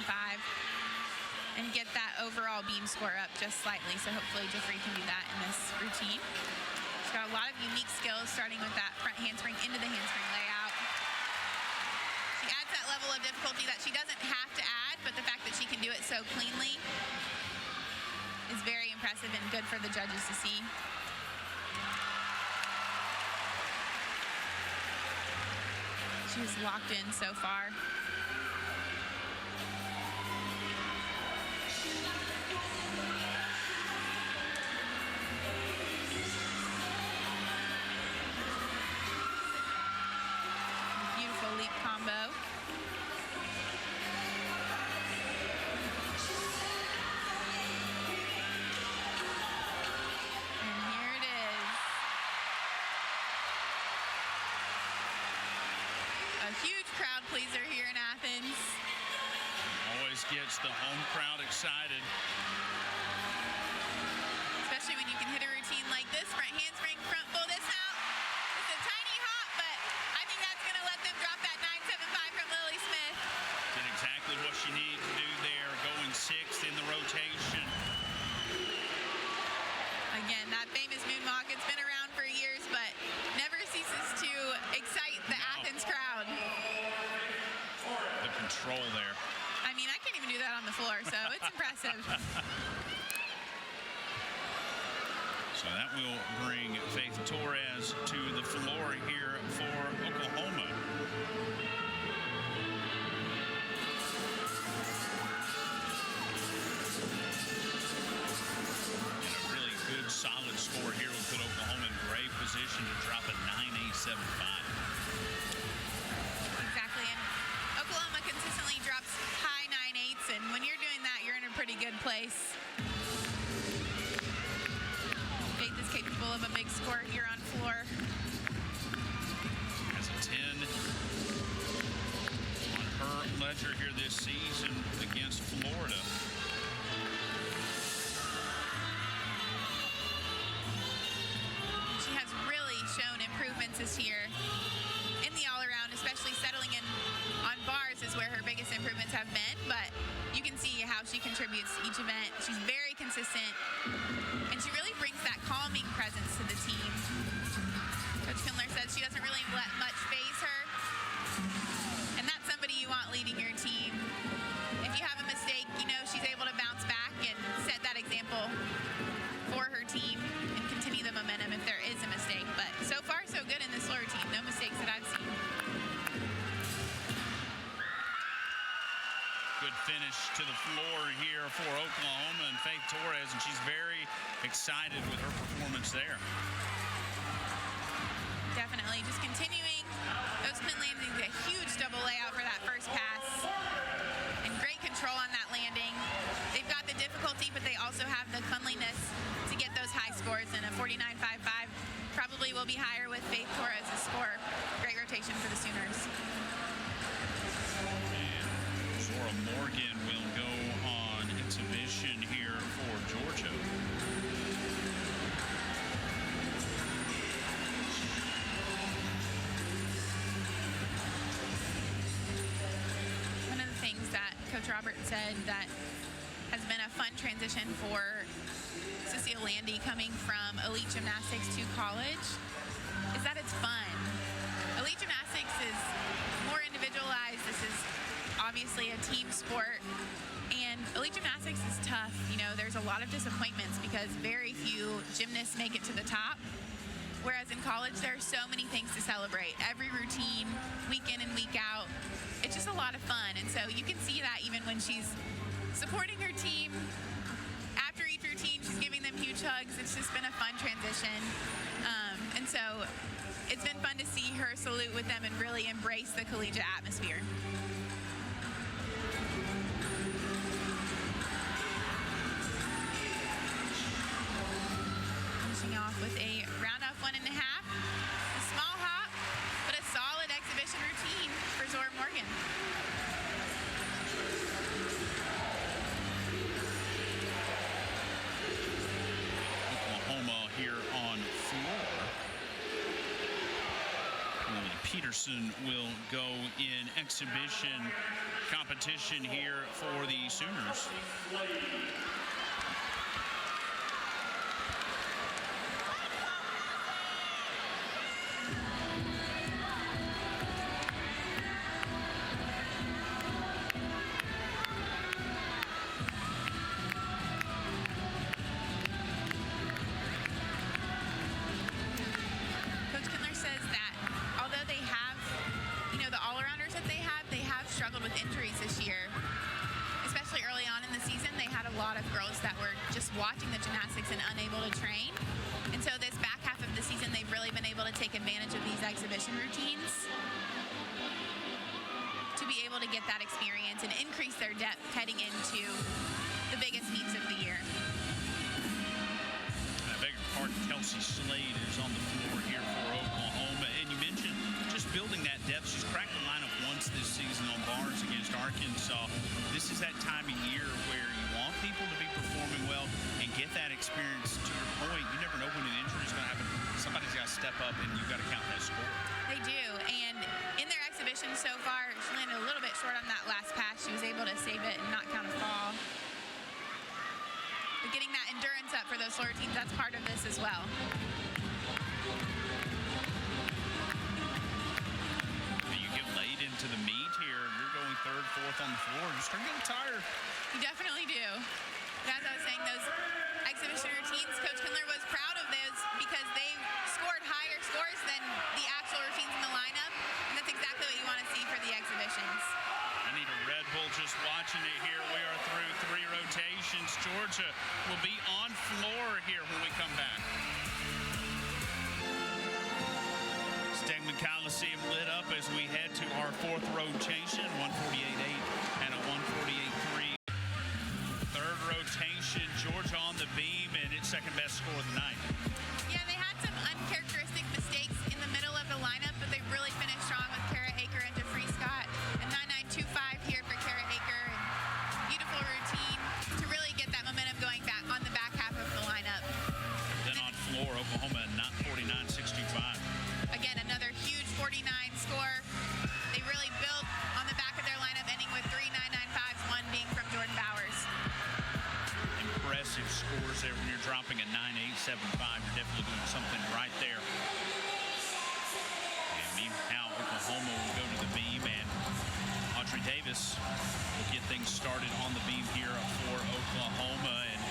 and get that overall beam score up just slightly. So hopefully Jeffrey can do that in this routine. She's got a lot of unique skills, starting with that front handspring into the handspring layout. She adds that level of difficulty that she doesn't have to add, but the fact that she can do it so cleanly is very impressive and good for the judges to see. She was locked in so far. Beautiful leap combo. And here it is. A huge crowd pleaser here in Athens. Always gets the home crowd excited. Especially when you can hit a routine like this, front handspring, front full dismount. It's a tiny hop, but I think that's going to let them drop that 9.75 from Lily Smith. Did exactly what she needed to do there, going 6th in the rotation. Again, that famous moonwalk, it's been around for years, but never ceases to excite the Athens crowd. The control there. I mean, I can't even do that on the floor, so it's impressive. So that will bring Faith Torres to the floor here for Oklahoma. And a really good, solid score here will put Oklahoma in great position to drop a 9.875. Exactly, and Oklahoma consistently drops high 9.8s, and when you're doing that, you're in a pretty good place. Faith is capable of a big score here on floor. Has a 10 on her ledger here this season against Florida. She has really shown improvements this year in the all-around, especially settling in on bars is where her biggest improvements have been, but you can see how she contributes to each event. She's very consistent, and she really brings that calming presence to the team. Coach Kindler says she doesn't really let much faze her, and that's somebody you want leading your team. If you have a mistake, you know she's able to bounce back and set that example for her team and continue the momentum if there is a mistake. But so far, so good in this floor routine. No mistakes that I've seen. Good finish to the floor here for Oklahoma and Faith Torres, and she's very excited with her performance there. Definitely just continuing those twin landings, a huge double layout for that first pass, and great control on that landing. They've got the difficulty, but they also have the cleanliness to get those high scores, and a 49.55 probably will be higher with Faith Torres' score. Great rotation for the Sooners. And Zora Morgan will go on exhibition here for Georgia. Coach Robert said that has been a fun transition for Cecile Landy coming from elite gymnastics to college is that it's fun. Elite gymnastics is more individualized. This is obviously a team sport, and elite gymnastics is tough. You know, there's a lot of disappointments because very few gymnasts make it to the top. Whereas in college, there are so many things to celebrate. Every routine, week in and week out, it's just a lot of fun. And so you can see that even when she's supporting her team. After each routine, she's giving them huge hugs. It's just been a fun transition. And so it's been fun to see her salute with them and really embrace the collegiate atmosphere. Finishing off with a round-off 1.5. A small hop, but a solid exhibition routine for Zora Morgan. Oklahoma here on floor. Lily Peterson will go in exhibition competition here for the Sooners. Struggled with injuries this year, especially early on in the season. They had a lot of girls that were just watching the gymnastics and unable to train. And so this back half of the season, they've really been able to take advantage of these exhibition routines to be able to get that experience and increase their depth heading into the biggest meets of the year. I beg your pardon, Kelsey Slade is on the floor here for Oklahoma. And you mentioned just building that depth. She's cracked the lineup once this season on bars against Arkansas. This is that time of year where you want people to be performing well and get that experience. To your point, you never know when an injury is going to happen. Somebody's got to step up, and you've got to count that score. They do, and in their exhibition so far, she landed a little bit short on that last pass. She was able to save it and not count a fall. But getting that endurance up for those slower teams, that's part of this as well. Into the meet here, and you're going third, fourth on the floor. You start getting tired. You definitely do. But as I was saying, those exhibition routines, Coach Kindler was proud of those because they scored higher scores than the actual routines in the lineup, and that's exactly what you want to see for the exhibitions. I need a Red Bull just watching it here. We are through 3 rotations. Georgia will be on floor here when we come back. Stegman Coliseum lit up as we head to our 4th rotation, 148.8 and a 148.3. Third rotation, Georgia on the beam, and its second best score of the night. Yeah, they had some uncharacteristic mistakes in the middle of the lineup, but they really finished strong with Kara Aker and Jeffrey Scott. And 9.925 here for Kara Aker. And beautiful routine to really get that momentum going back on the back half of the lineup. Then on floor, Oklahoma not 49.625. Again, another huge 49 score. They really built on the back of their lineup, ending with 3 9.95s, one being from Jordan Bowers. Impressive scores there when you're dropping a 9.875. You're definitely doing something right there. And meanwhile, Oklahoma will go to the beam, and Audrey Davis will get things started on the beam here for Oklahoma. And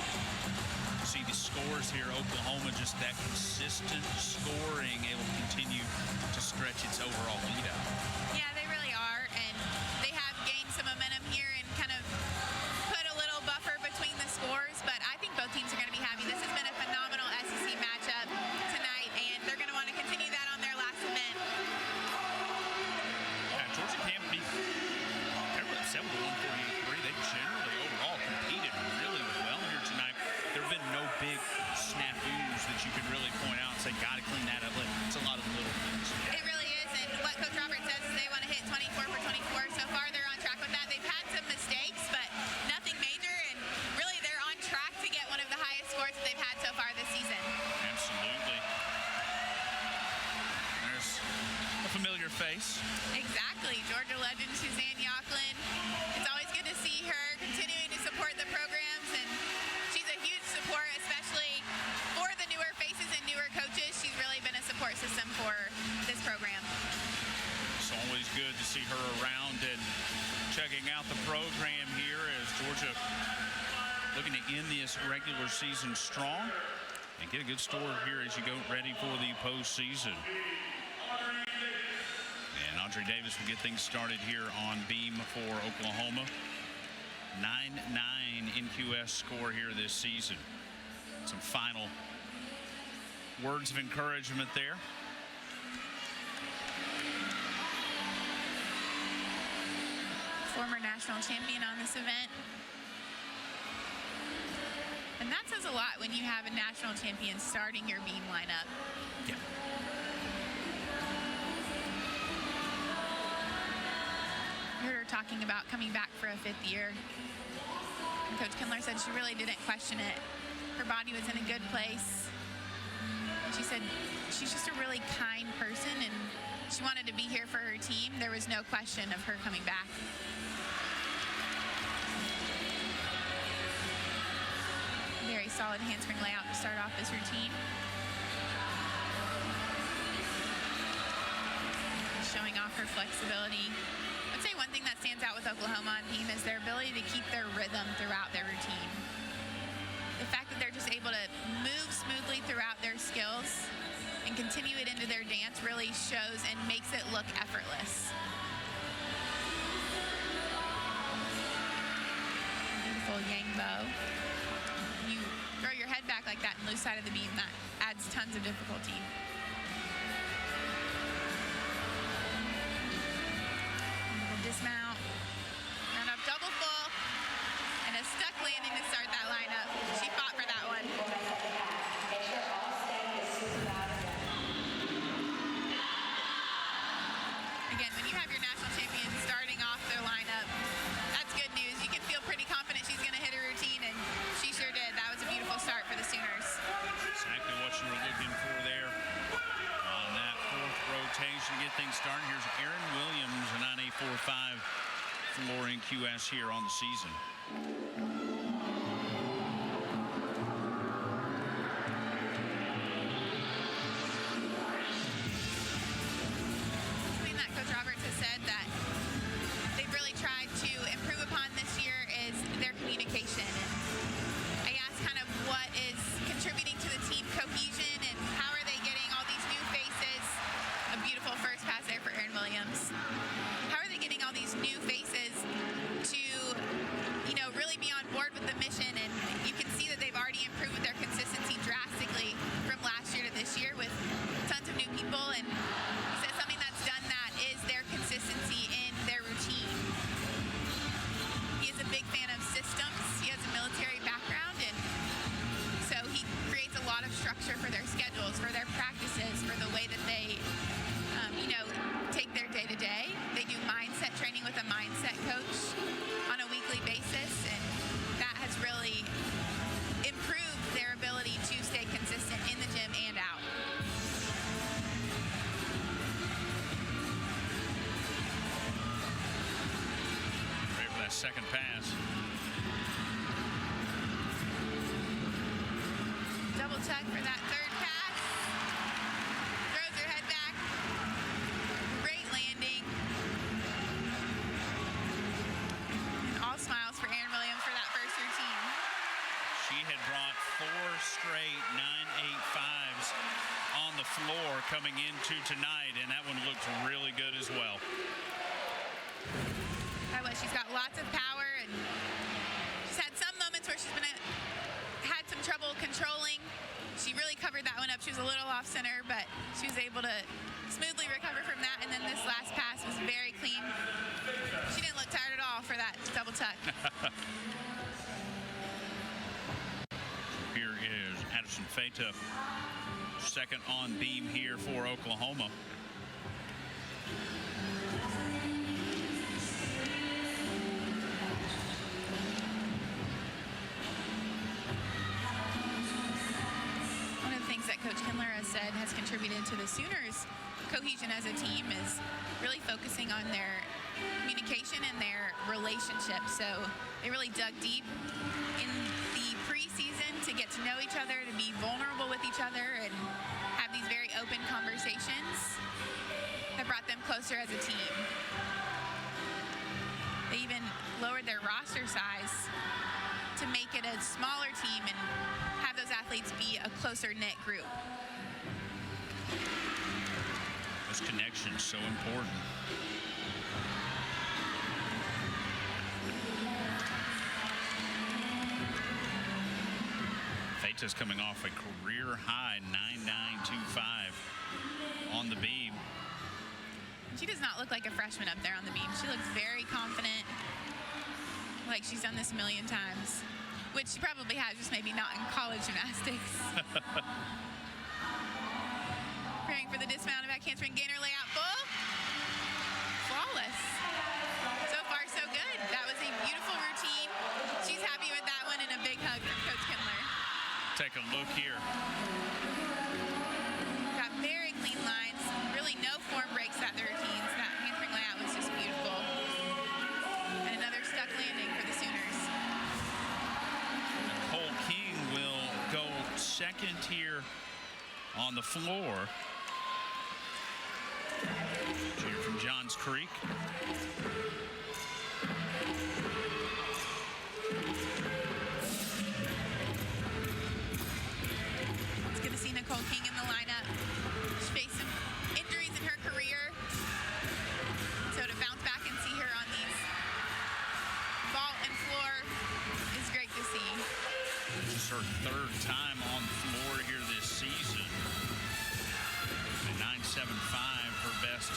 see the scores here. Oklahoma, just that consistent scoring, able to continue to stretch its overall lead out. Yeah, they really are, and they have gained some momentum here and kind of put a little buffer between the scores, but I think both teams are going to be happy. This has been a phenomenal SEC matchup tonight, and they're going to want to continue that on their last event. Yeah, Georgia can't be terribly upset with the 148.3. They generally overall competed really well here tonight. There have been no big snafus that you could really point out and say, got to clean that up. It's a lot of little things. It really is, and what Coach Robert says is they want to hit 24 for 24. So far, they're on track with that. They've had some mistakes, but nothing major, and really they're on track to get one of the highest scores that they've had so far this season. Absolutely. There's a familiar face. Exactly. Georgia legend Suzanne Yocklin. It's always good to see her out the program here as Georgia looking to end this regular season strong and get a good start here as you go ready for the postseason. And Andre Davis will get things started here on beam for Oklahoma. 9-9 NQS score here this season. Some final words of encouragement there. Former national champion on this event. And that says a lot when you have a national champion starting your beam lineup. Yeah. I heard her talking about coming back for a 5th year. And Coach Kindler said she really didn't question it. Her body was in a good place. She said she's just a really kind person and she wanted to be here for her team. There was no question of her coming back. Very solid handspring layout to start off this routine. Showing off her flexibility. I'd say one thing that stands out with Oklahoma on beam is their ability to keep their rhythm throughout their routine. The fact that they're just able to move smoothly throughout their skills and continue it into their dance really shows and makes it look effortless. Beautiful yang bow. You throw your head back like that and lose sight of the beam, that adds tons of difficulty. Dismount, round up double full, and a stuck landing to start that lineup. She fought for that one. Again, when you have your national champion starting off their lineup, that's good news. You can feel pretty confident she's going to hit her routine, and she sure did. That was a beautiful start for the Sooners. Exactly what you were looking for there on that 4th rotation. Get things started. Here's Aaron Williams, a 9.845 floor NQS here on the season. Something that Coach Roberts has said that they've really tried to improve upon this year is their communication. And I asked kind of what is contributing to the team cohesion and how are they getting all these new faces. A beautiful first pass there for Aaron Williams. How are they getting all these new faces to, you know, really be on board with the mission? And you can see that they've already improved their consistency drastically from last year to this year with tons of new people. And he said something that's done that is their consistency in their routine. He is a big fan of systems. He has a military background, and so he creates a lot of structure for their schedules, for their practices, for the way that they take their day-to-day. They do mindset training with a mindset coach on a weekly basis, and that has really improved their ability to stay consistent in the gym and out. Ready for that second pass. Double tuck for that 3rd pass. Throws her head back. Great landing. And all smiles for Aaron Williams for that first routine. She had brought 4 straight 9.8.5s on the floor coming into tonight, and that one looked really good as well. She's got lots of power, and she's had some moments where she's had some trouble controlling. She really covered that one up. She was a little off center, but she was able to smoothly recover from that. And then this last pass was very clean. She didn't look tired at all for that double tuck. Here is Addison Feta, second on beam here for Oklahoma. Coach Kindler has said has contributed to the Sooners' cohesion as a team is really focusing on their communication and their relationship. So they really dug deep in the preseason to get to know each other, to be vulnerable with each other, and have these very open conversations that brought them closer as a team. They even even lowered their roster size to make it a smaller team and have those athletes be a closer knit group. Those connections so important. Feita's coming off a career high 9.925 on the beam. She does not look like a freshman up there on the beam. She looks very confident, like she's done this a million times, which she probably has, just maybe not in college gymnastics. Preparing for the dismount, back handspring, gainer, layout, full. Flawless. So far, so good. That was a beautiful routine. She's happy with that one, and a big hug from Coach Kindler. Take a look here. Got very clean lines, really no form breaks at the routines. That handspring layout was just beautiful. And another stuck landing for the Sooners. Nicole King will go second here on the floor. Junior from Johns Creek. It's good to see Nicole King in the lineup. She faced some injuries in her career. So to bounce back and see her on these vault and floor is great to see. This is her third time on the floor here this season. And 9.75, her best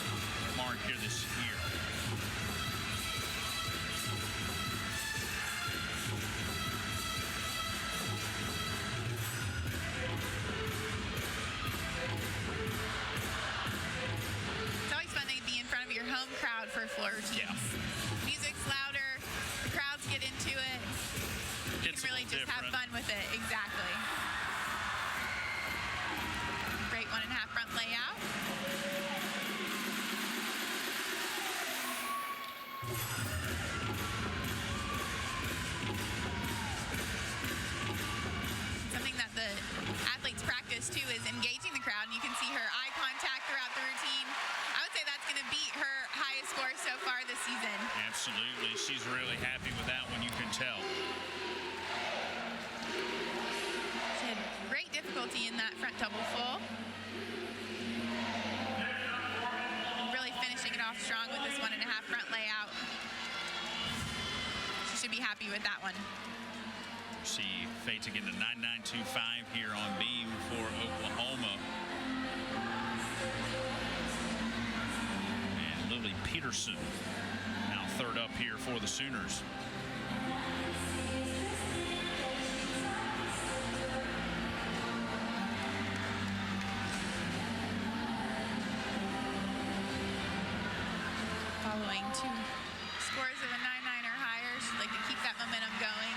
mark here this year. It's always fun to be in front of your home crowd for floor routines. Yeah. Music's louder, the crowds get into it. You It's can really just have different. fun with it. Exactly. Great 1.5 front layout. Something that the athletes practice too is engaging the crowd, and you can see her eye contact throughout the routine. I would say that's going to beat her highest score so far this season. Absolutely. She's really happy with that one, you can tell. She had great difficulty in that front double full. Really finishing it off strong with this 1.5 front layout. She should be happy with that one. See Feita getting a 9.925 here on beam for Oklahoma. And Lily Peterson now third up here for the Sooners. Following two scores of a 9.9 or higher. She'd like to keep that momentum going.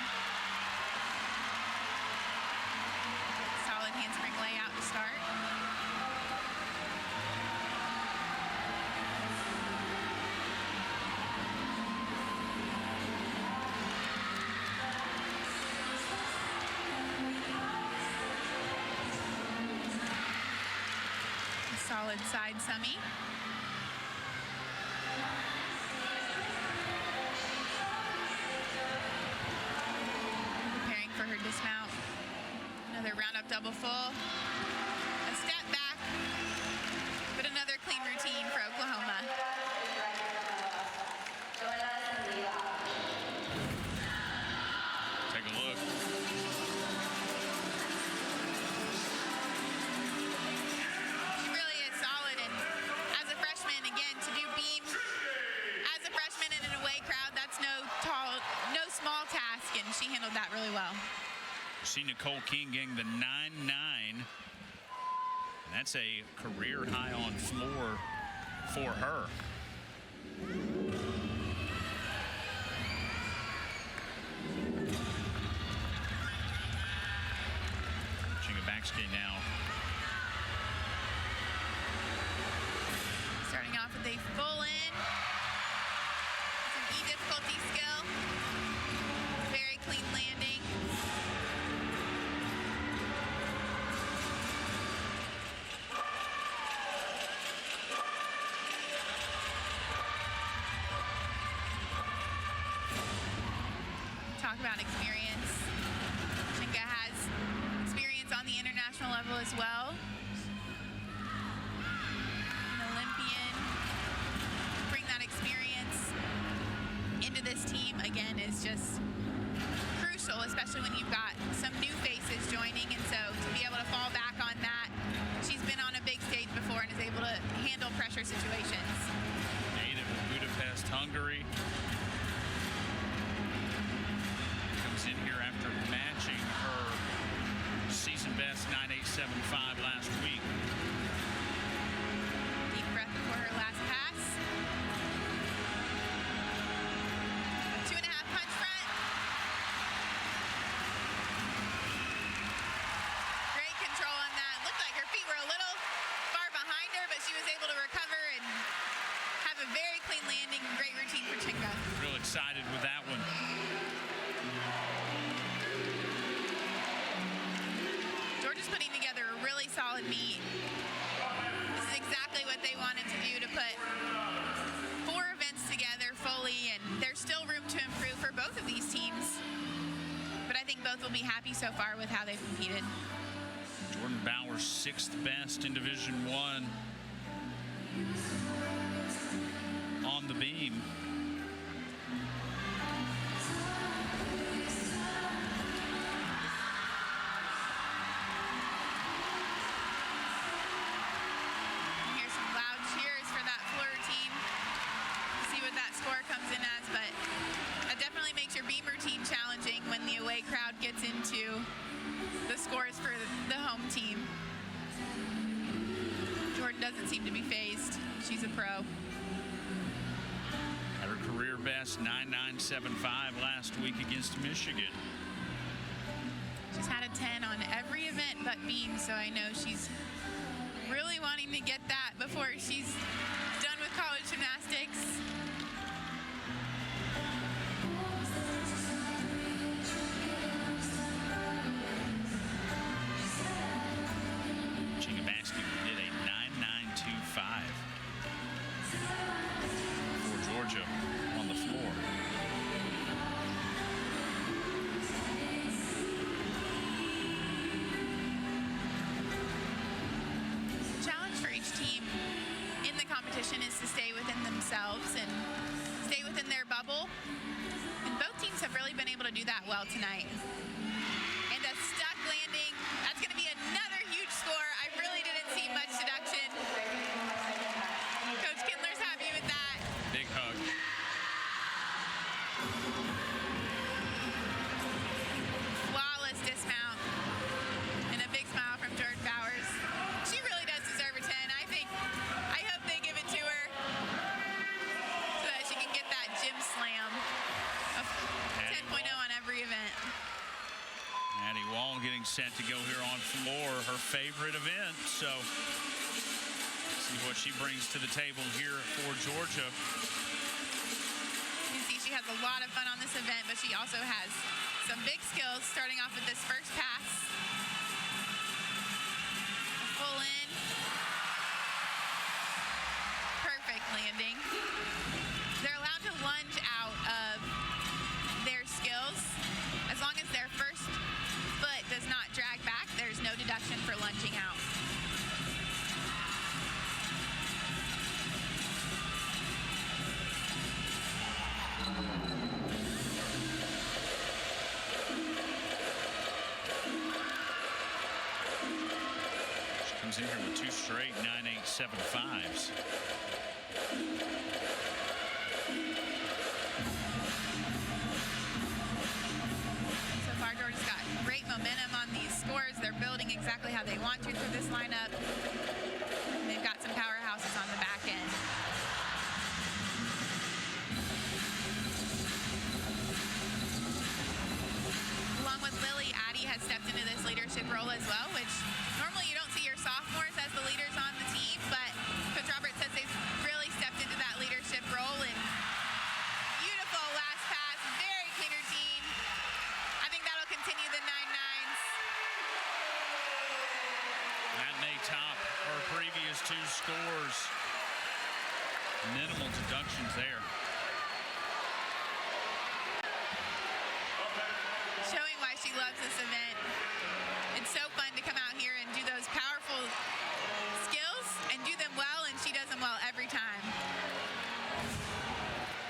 Solid handspring layout to start. Solid side summy. Preparing for her dismount. Another round-up double full. A step back, but another clean routine for Oklahoma. Take a look. She really is solid, and as a freshman, again, to do beam as a freshman in an away crowd, that's no small task, and she handled that really well. See Nicole King getting the 9.9. That's a career high on floor for her. Chinga backskate now. Starting off with a full in. Some E-difficulty skill. Very clean landing. talk about experience. Chinka has experience on the international level as well. An Olympian. Bring that experience into this team again is just crucial, especially when you've got some new faces joining, and so to be able to fall back on that, she's been on a big stage before and is able to handle pressure situations. Native of Budapest, Hungary. Comes in here after matching her season best 9.875 last week. Deep breath before her last pass. 2.5 punch front. Great control on that. Looked like her feet were a little far behind her, but she was able to recover and have a very clean landing. Great routine for Chinka. Real excited with that one. Georgia's putting together a really solid meet. This is exactly what they wanted to do, to put 4 events together fully, and there's still room to improve for both of these teams. But I think both will be happy so far with how they've competed. Jordan Bauer, 6th best in Division I on the beam. Here's some loud cheers for that floor routine. See what that score comes in as, but that definitely makes your beam routine challenging when the away crowd gets into the scores for the home team. Jordan doesn't seem to be phased. She's a pro. Her career best 9.975 last week against Michigan. She's had a 10 on every event but beam, so I know she's really wanting to get that before she's done with college gymnastics. Chinka Basket did a 9.925 for Georgia on the floor. The challenge for each team in the competition is to stay within themselves and stay within their bubble. And both teams have really been able to do that well tonight. And a stuck landing, that's going to be another huge score. I really didn't see much deduction. Coach Kindler's happy with that. Big hug. Flawless dismount. And a big smile from Jordan Bowers. She really does deserve a 10. I hope they give it to her so that she can get that gym slam of 10.0 on every event. Addie Wall getting set to go here on floor, her favorite event. So see what she brings to the table here for Georgia. You can see she has a lot of fun on this event, but she also has some big skills, starting off with this first pass. Full in. Perfect landing. They're allowed to lunge out of their skills. As long as their first foot does not drag back, there's no deduction for lunging out. She comes in here with 2 straight 9.875s. So far, Georgia's got great momentum on these scores. They're building exactly how they want to for this lineup. They've got some powerhouses on the back end. Along with Lily, Addie has stepped into this leadership role as well, which normally you don't see your sophomores as the leaders on the team, but Coach Roberts says they've really stepped into that leadership role. And beautiful last pass, very clean routine. I think that'll continue the 9.9s. That may top her previous 2 scores. Minimal deductions there. she loves this event. It's so fun to come out here and do those powerful skills and do them well, and she does them well every time.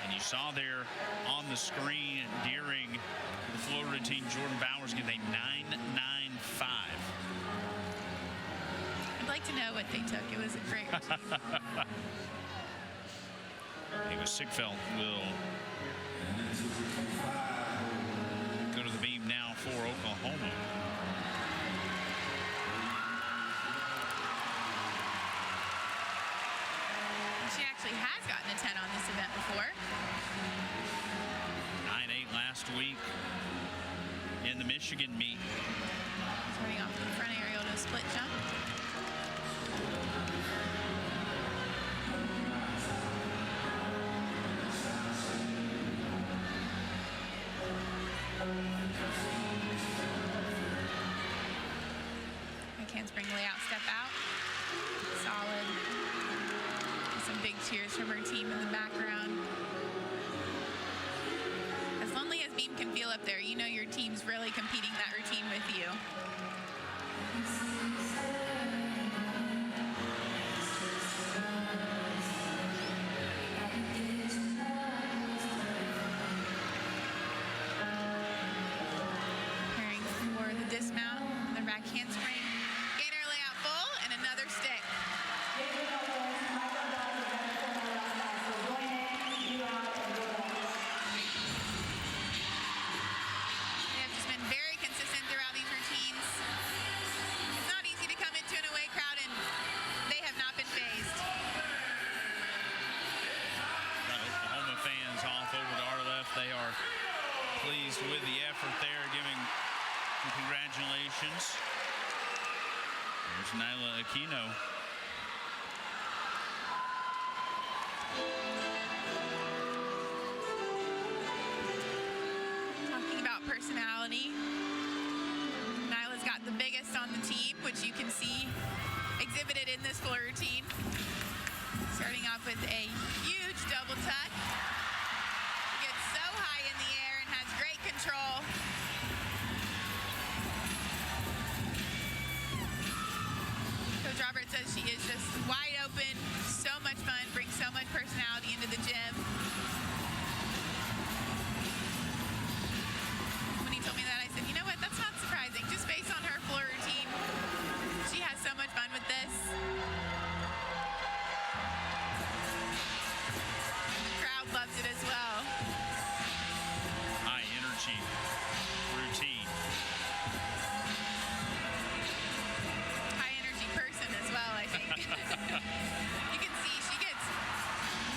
And you saw there on the screen during the floor routine, Jordan Bowers get a 9.95. I'd like to know what they took. It was a great routine. Ava Sigfeld will go to the beam now for Oklahoma. She actually has gotten a 10 on this event before. 9.8 last week in the Michigan meet. Starting off with the front aerial to a split jump. Handspring layout step out. Solid. Some big cheers from her team in the background. As lonely as Beam can feel up there, you know your team's really competing that routine with you. Preparing for the dismount, the rack handspring. They are pleased with the effort there, giving congratulations. There's Nyla Aquino. Talking about personality, Nyla's got the biggest on the team, which you can see exhibited in this floor routine. Starting off with a huge double tuck. Control. Coach Robert says she is just wide open, so much fun, brings so much personality into the gym. When he told me that, I said, you know what, that's not surprising. Just based on her floor routine, she has so much fun with this. The crowd loves it as well. Routine. High energy person as well, I think. You can see she gets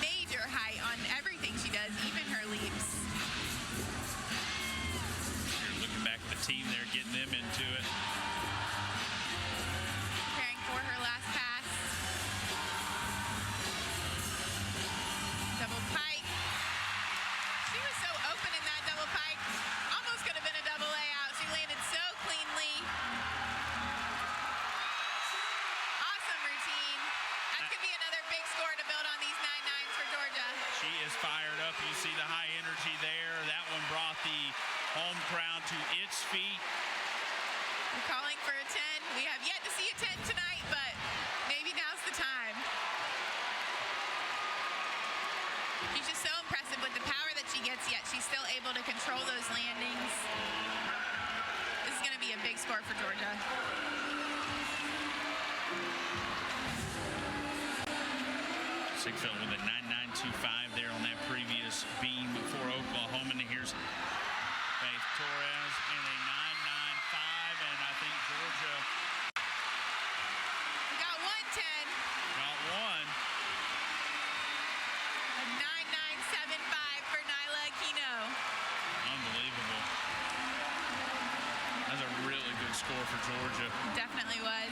major height on everything she does, even her leaps. You're looking back at the team there, getting them into it. Preparing for her last pass. Double pike. She was so open in that double pike. Almost could have been a double layout. She landed so cleanly. Awesome routine. That could be another big score to build on these 9.9s for Georgia. She is fired up. You see the high energy there. That one brought the home crowd to its feet. We're calling for a 10. We have yet to see a 10 tonight, but maybe now's the time. She's just so impressive with the power that she gets, yet she's still able to control those landings. This is going to be a big score for Georgia. Sigfeld with a 9.925 there on that previous beam for Oklahoma. And here's Faith Torres in a 9.95, and I think Georgia got one 10. Got one. A 9.975 for Nyla Aquino. Unbelievable. That's a really good score for Georgia. Definitely was.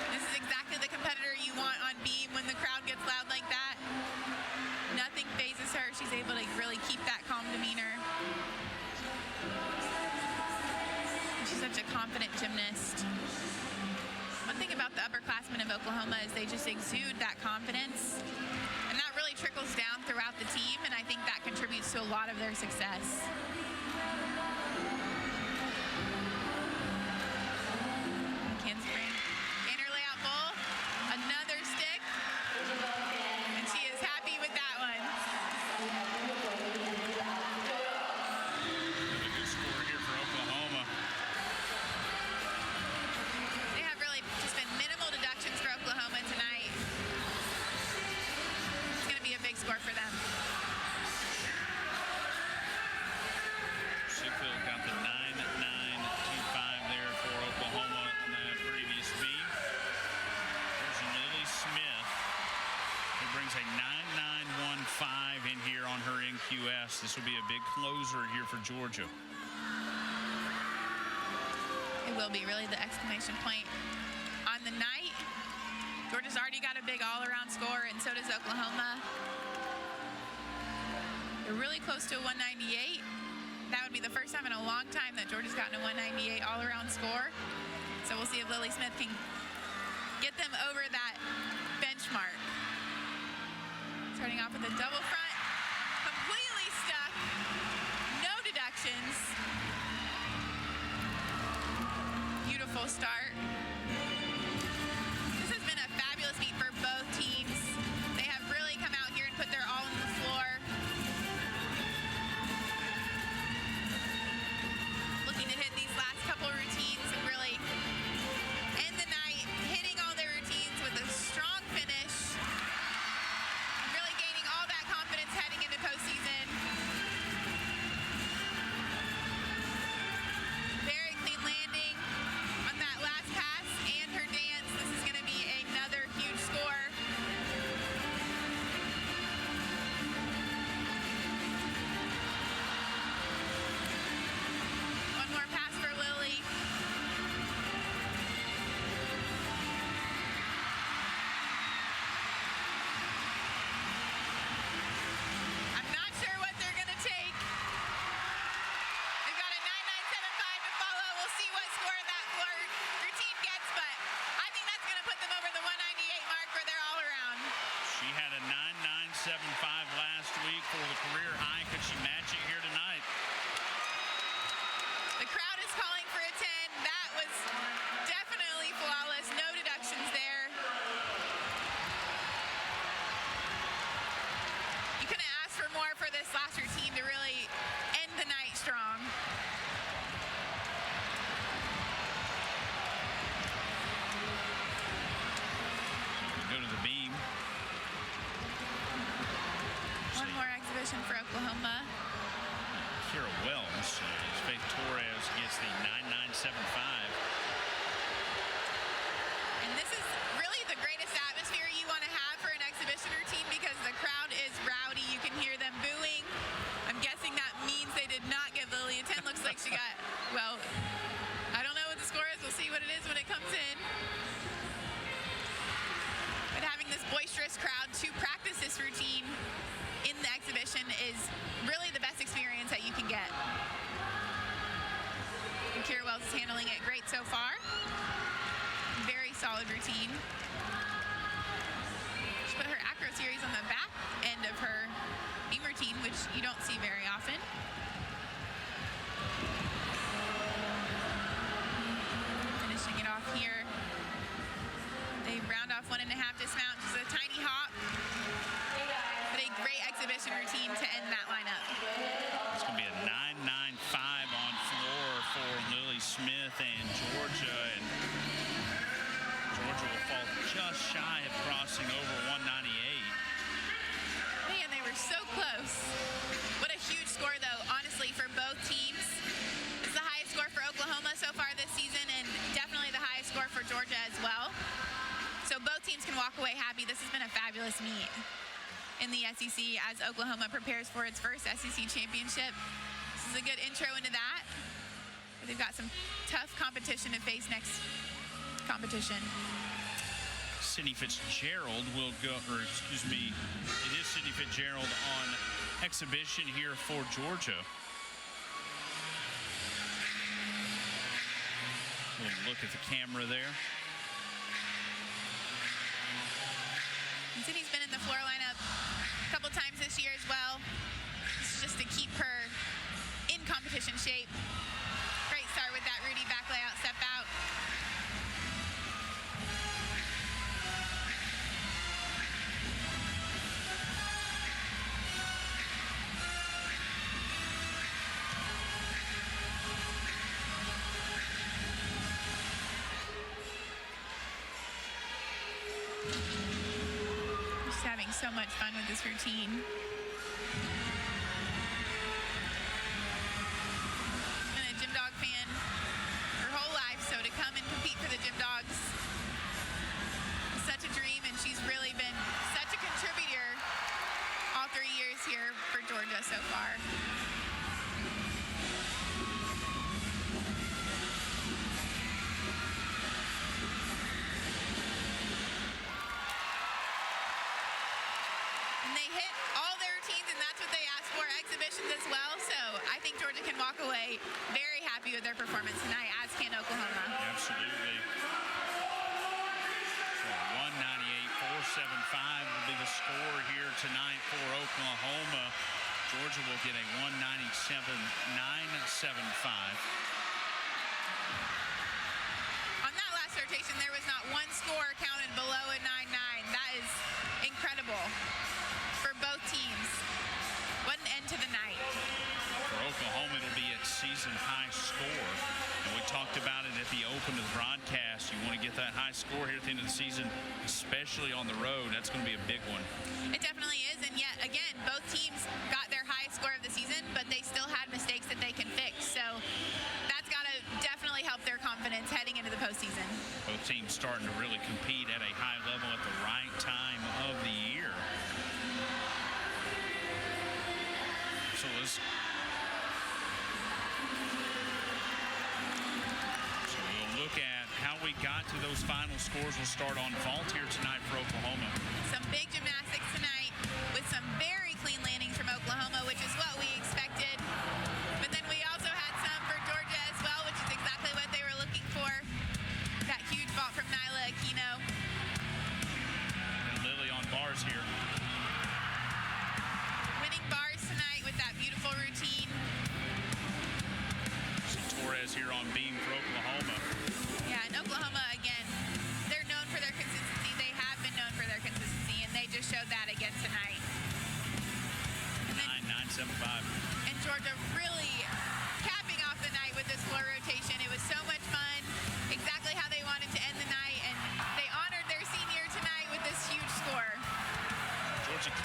This is exactly the competitor you want on beam when the crowd gets loud like that. Nothing phases her. She's able to really keep that calm demeanor. She's such a confident gymnast. One thing about the upperclassmen of Oklahoma is they just exude that confidence. And that really trickles down throughout the team, and I think that contributes to a lot of their success. score for them. Sigfield got the 9.925 there for Oklahoma in the previous meet. There's Lily Smith, who brings a 9.915 in here on her NQS. This will be a big closer here for Georgia. It will be really the exclamation point on the night. Georgia's already got a big all-around score, and so does Oklahoma. They're really close to a 198. That would be the first time in a long time that Georgia's gotten a 198 all-around score. So we'll see if Lily Smith can get them over that benchmark. Starting off with a double front, completely stuck, no deductions. Beautiful start. This has been a fabulous meet for both teams. They have really come out here and put their all on the floor. Looking to hit these last couple routines and really end the night hitting all their routines with a strong finish. Really gaining all that confidence heading into postseason. Very clean landing on that last pass and her dance. This is going to be another huge score. One more pass for Lily. I'm not sure what they're going to take. They've got a 9.975 to follow. We'll see what score that floor routine gets, but I think that's going to put them over the 198 mark for their all-around. She had a 9.975 last week for the career high. Could she match it here tonight? The crowd is calling for a 10. That was definitely flawless. No deductions there. You couldn't ask for more for this last routine to really end the night strong. We go to the beam. One more exhibition for Oklahoma. Kira Wells, Faith Torres gets the 9.975. And this is really the greatest atmosphere you want to have for an exhibition routine because the crowd is rowdy. You can hear them booing. I'm guessing that means they did not give Lily a 10. Looks like she got, well, I don't know what the score is. We'll see what it is when it comes in. But having this boisterous crowd to practice this routine in the exhibition is really the best experience that you can get. And Kira Wells is handling it great so far. Very solid routine. She put her acro series on the back end of her beam routine, which you don't see very often. Finishing it off here. They round off 1.5 dismount, just a tiny hop. But a great exhibition routine to end that lineup. It's going to be a 9.95 on floor for Lily Smith and Georgia. And Georgia will fall just shy of crossing over 198. Man, they were so close. What a huge score, though, honestly, for both teams. It's the highest score for Oklahoma so far this season and definitely the highest score for Georgia as well. So both teams can walk away happy. This has been a fabulous meet in the SEC as Oklahoma prepares for its first SEC championship. This is a good intro into that. They've got some tough competition to face next competition. Sydney Fitzgerald will go, or excuse me, it is Sydney Fitzgerald on exhibition here for Georgia. We'll look at the camera there. And Sydney's been in the floor lineup a couple times this year as well. This is just to keep her in competition shape. Great start with that Rudy back layout step out. Just having so much fun with this routine. Been a Gym Dog fan her whole life, so to come and compete for the Gym Dogs is such a dream, and she's really been such a contributor all 3 years here for Georgia so far. As well, so I think Georgia can walk away very happy with their performance tonight, as can Oklahoma. Absolutely. So 198.475 will be the score here tonight for Oklahoma. Georgia will get a 197.975. On that last rotation, there was not one score counted below a 9-9. That is incredible for both teams. What an end to the night. For Oklahoma, it'll be its season high score. And we talked about it at the open of the broadcast. You want to get that high score here at the end of the season, especially on the road. That's going to be a big one. It definitely is. And yet, again, both teams got their highest score of the season, but they still had mistakes that they can fix. So that's got to definitely help their confidence heading into the postseason. Both teams starting to really compete at a high level at the right time of the year. So we'll look at how we got to those final scores. We'll start on vault here tonight for Oklahoma. Some big gymnastics tonight with some very clean landings from Oklahoma, which is what we expected. But then we also had some for Georgia as well, which is exactly what they were looking for. That huge vault from Nyla Aquino. And Lily on bars here. That beautiful routine. Torres here on beam for Oklahoma. Yeah, and Oklahoma, again, they're known for their consistency. They have been known for their consistency, and they just showed that again tonight. 9.975. And Georgia really capping off the night with this floor rotation. It was so much fun, exactly how they wanted to end the night, and they honored their senior tonight with this huge score. Georgia